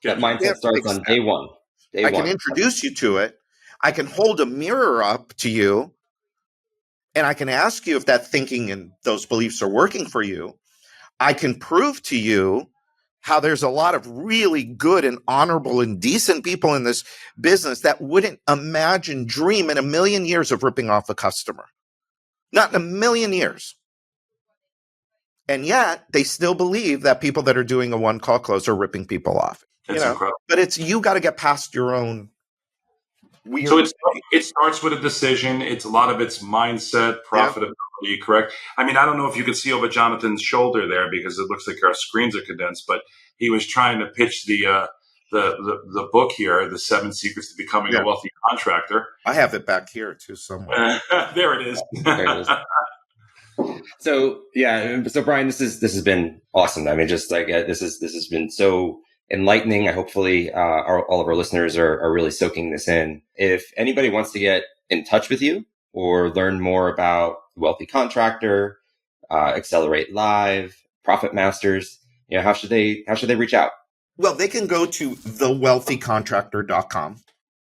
That mindset starts on day one. I can introduce you to it. I can hold a mirror up to you, and I can ask you if that thinking and those beliefs are working for you. I can prove to you how there's a lot of really good and honorable and decent people in this business that wouldn't dream in a million years of ripping off a customer. Not in a million years. And yet they still believe that people that are doing a one-call close are ripping people off. Incredible. But you got to get past your own weird. So it starts with a decision. It's a lot of its mindset, profitability, correct? I mean, I don't know if you can see over Jonathan's shoulder there because it looks like our screens are condensed, but he was trying to pitch the book here, The 7 Secrets to Becoming a Wealthy Contractor. I have it back here too somewhere. There it is. There it is. So Brian, this has been awesome. I mean, just like this has been so enlightening. Hopefully, all of our listeners are really soaking this in. If anybody wants to get in touch with you or learn more about Wealthy Contractor, Accelerate Live, Profit Masters, how should they reach out? Well, they can go to thewealthycontractor.com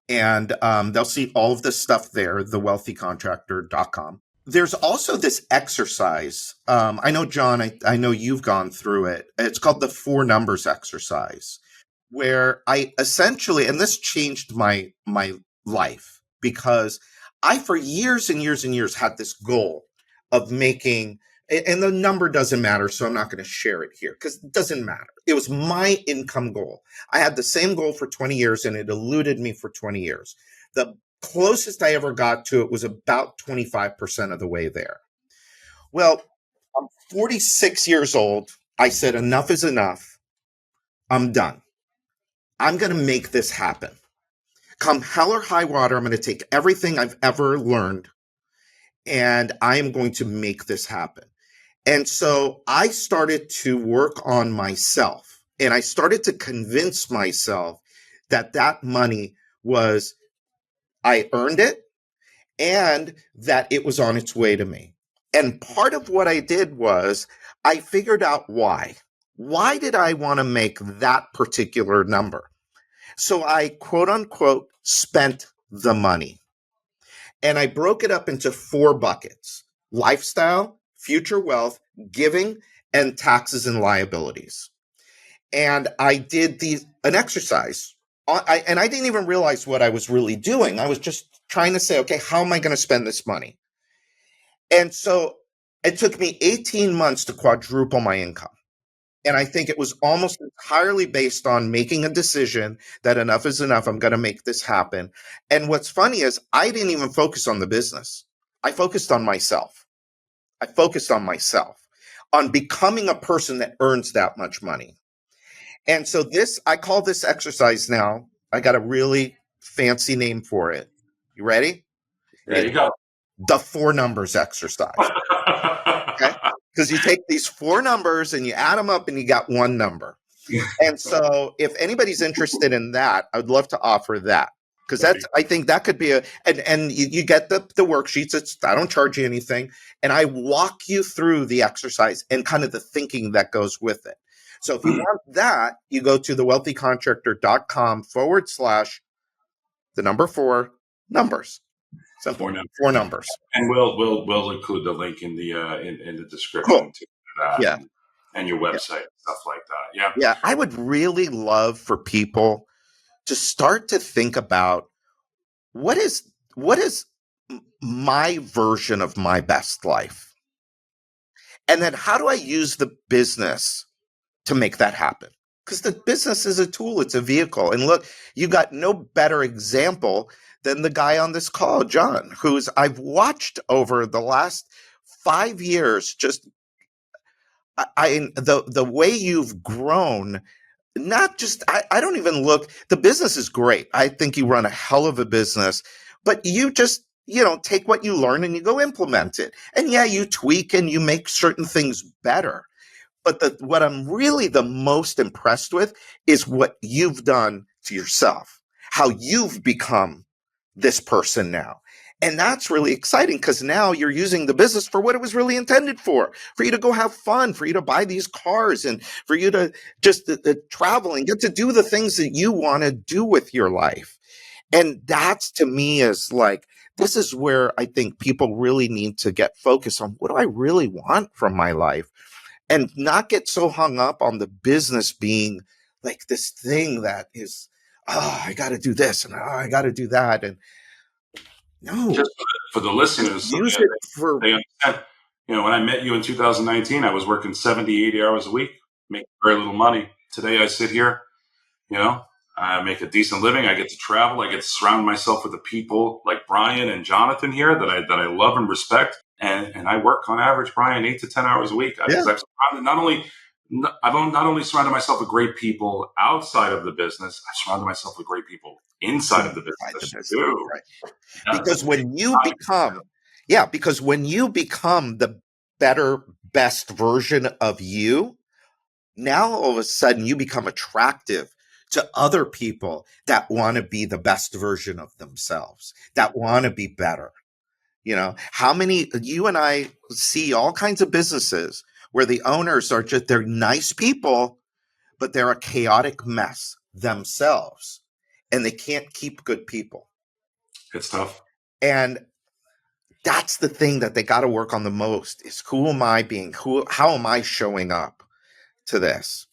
and they'll see all of the stuff there, thewealthycontractor.com. There's also this exercise. I know, John, I know you've gone through it. It's called the 4 numbers exercise, where I essentially, and this changed my life, because I, for years and years and years, had this goal of making, and the number doesn't matter, so I'm not going to share it here because it doesn't matter. It was my income goal. I had the same goal for 20 years and it eluded me for 20 years. The closest I ever got to it was about 25% of the way there. Well, I'm 46 years old. I said, enough is enough. I'm done. I'm going to make this happen. Come hell or high water, I'm going to take everything I've ever learned and I am going to make this happen. And so I started to work on myself, and I started to convince myself that money was, I earned it, and that it was on its way to me. And part of what I did was I figured out why. Why did I want to make that particular number? So I, quote unquote, spent the money. And I broke it up into 4 buckets: lifestyle, future wealth, giving, and taxes and liabilities. And I did an exercise. And I didn't even realize what I was really doing. I was just trying to say, okay, how am I going to spend this money? And so it took me 18 months to quadruple my income. And I think it was almost entirely based on making a decision that enough is enough. I'm going to make this happen. And what's funny is I didn't even focus on the business. I focused on myself. On becoming a person that earns that much money. And so I call this exercise now, I got a really fancy name for it. You ready? There you go. The 4 numbers exercise. Okay? Because you take these 4 numbers and you add them up and you got one number. And so if anybody's interested in that, I would love to offer that. Because I think that could be and you get the worksheets. I don't charge you anything. And I walk you through the exercise and kind of the thinking that goes with it. So if you want that, you go to thewealthycontractor.com/ the number 4 numbers. Simple. 4 numbers. And we'll include the link in the description to that. Yeah. And your website and stuff like that. Yeah. Yeah. I would really love for people to start to think about what is my version of my best life? And then how do I use the business to make that happen? Because the business is a tool, it's a vehicle. And look, you got no better example than the guy on this call, John, who's I've watched over the last 5 years, just the way you've grown. Not just, I don't even look, the business is great. I think you run a hell of a business, but you just, take what you learn and you go implement it. And yeah, you tweak and you make certain things better. But what I'm really the most impressed with is what you've done to yourself, how you've become this person now. And that's really exciting because now you're using the business for what it was really intended for you to go have fun, for you to buy these cars and for you to just travel and get to do the things that you want to do with your life. And that's to me is like, this is where I think people really need to get focused on what do I really want from my life and not get so hung up on the business being like this thing that is, I got to do this and I got to do that. And no, just for the listeners, use so it for. they understand. When I met you in 2019, I was working 70, 80 hours a week, making very little money. Today, I sit here, I make a decent living. I get to travel. I get to surround myself with the people like Brian and Jonathan here that I love and respect. And I work on average, Brian, 8 to 10 hours a week. Yeah. I've not only surrounded myself with great people outside of the business, I surrounded myself with great people inside of the business too. Right. Because when you become the best version of you, now all of a sudden you become attractive to other people that want to be the best version of themselves, that want to be better. How many, you and I see all kinds of businesses where the owners are just, they're nice people, but they're a chaotic mess themselves and they can't keep good people. It's tough. And that's the thing that they got to work on the most is who am I being? How am I showing up to this?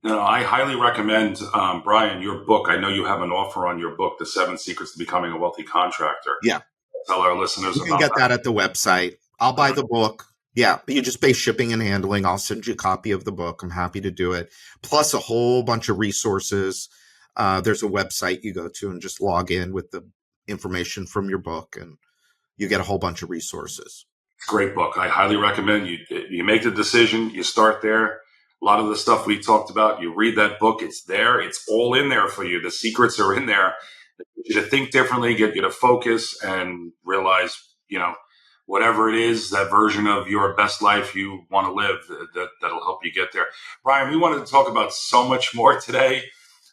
No, I highly recommend, Brian, your book. I know you have an offer on your book, The 7 Secrets to Becoming a Wealthy Contractor. Yeah. Tell our listeners about that. You can get that at the website. I'll buy the book. Yeah, but you just pay shipping and handling. I'll send you a copy of the book. I'm happy to do it. Plus a whole bunch of resources. There's a website you go to and just log in with the information from your book and you get a whole bunch of resources. Great book. I highly recommend you make the decision. You start there. A lot of the stuff we talked about, you read that book. It's there. It's all in there for you. The secrets are in there. Get you to think differently, get you to focus and realize, whatever it is, that version of your best life you want to live, that'll help you get there. Brian, we wanted to talk about so much more today.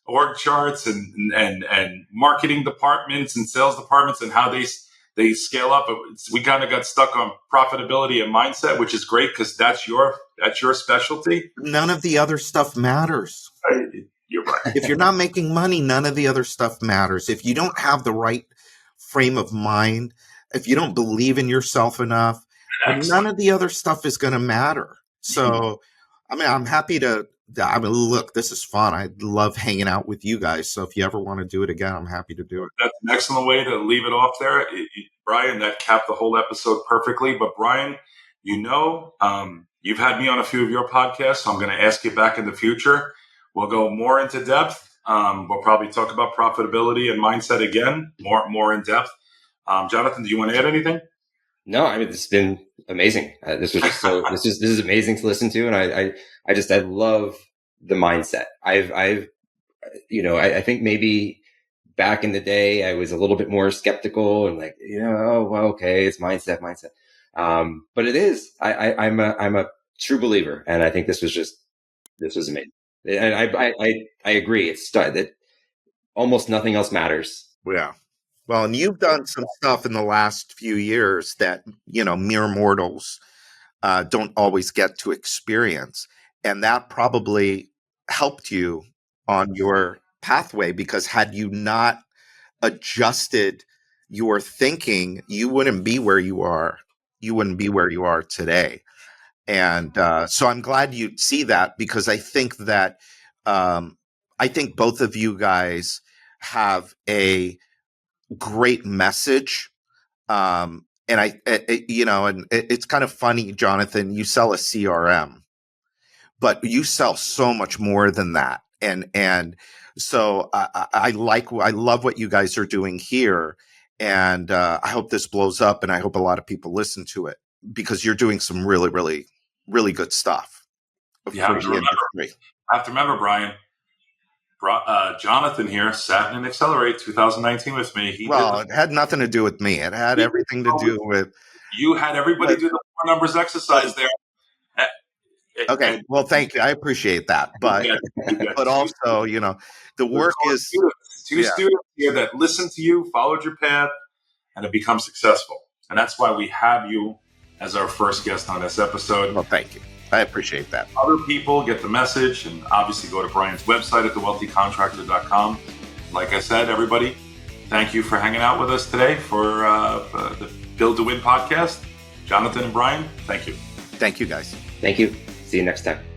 Org charts and marketing departments and sales departments and how they scale up. We kind of got stuck on profitability and mindset, which is great because that's your specialty. None of the other stuff matters. You're right. If you're not making money, none of the other stuff matters. If you don't have the right frame of mind, if you don't believe in yourself enough, none of the other stuff is going to matter. So, I'm happy to. Look, this is fun. I love hanging out with you guys. So if you ever want to do it again, I'm happy to do it. That's an excellent way to leave it off there. Brian, that capped the whole episode perfectly. But Brian, you've had me on a few of your podcasts, so I'm going to ask you back in the future. We'll go more into depth. We'll probably talk about profitability and mindset again, more in depth. Jonathan, do you want to add anything? No, this has been amazing. This was just this is amazing to listen to. And I love the mindset. I think maybe back in the day, I was a little bit more skeptical and like, okay, it's mindset. But it is, I'm a true believer. And I think this was amazing. And I agree. It's that almost nothing else matters. Yeah. Well, and you've done some stuff in the last few years that, mere mortals don't always get to experience. And that probably helped you on your pathway, because had you not adjusted your thinking, you wouldn't be where you are. You wouldn't be where you are today. And so I'm glad you see that, because I think that I think both of you guys have a great message. And it's kind of funny, Jonathan, you sell a CRM, but you sell so much more than that. And so I love what you guys are doing here. And I hope this blows up, and I hope a lot of people listen to it, because you're doing some really, really, really good stuff. You have to remember, Brian, Jonathan here sat in Accelerate 2019 with me. It had nothing to do with me. It had everything to do with... You had everybody do the 4 numbers exercise there. Okay, well, thank you. I appreciate that. But but also, the work is... Two students here that listened to you, followed your path, and have become successful. And that's why we have you as our first guest on this episode. Well, thank you. I appreciate that. Other people get the message, and obviously go to Brian's website at thewealthycontractor.com. Like I said, everybody, thank you for hanging out with us today for the Build to Win podcast. Jonathan and Brian, thank you. Thank you, guys. Thank you. See you next time.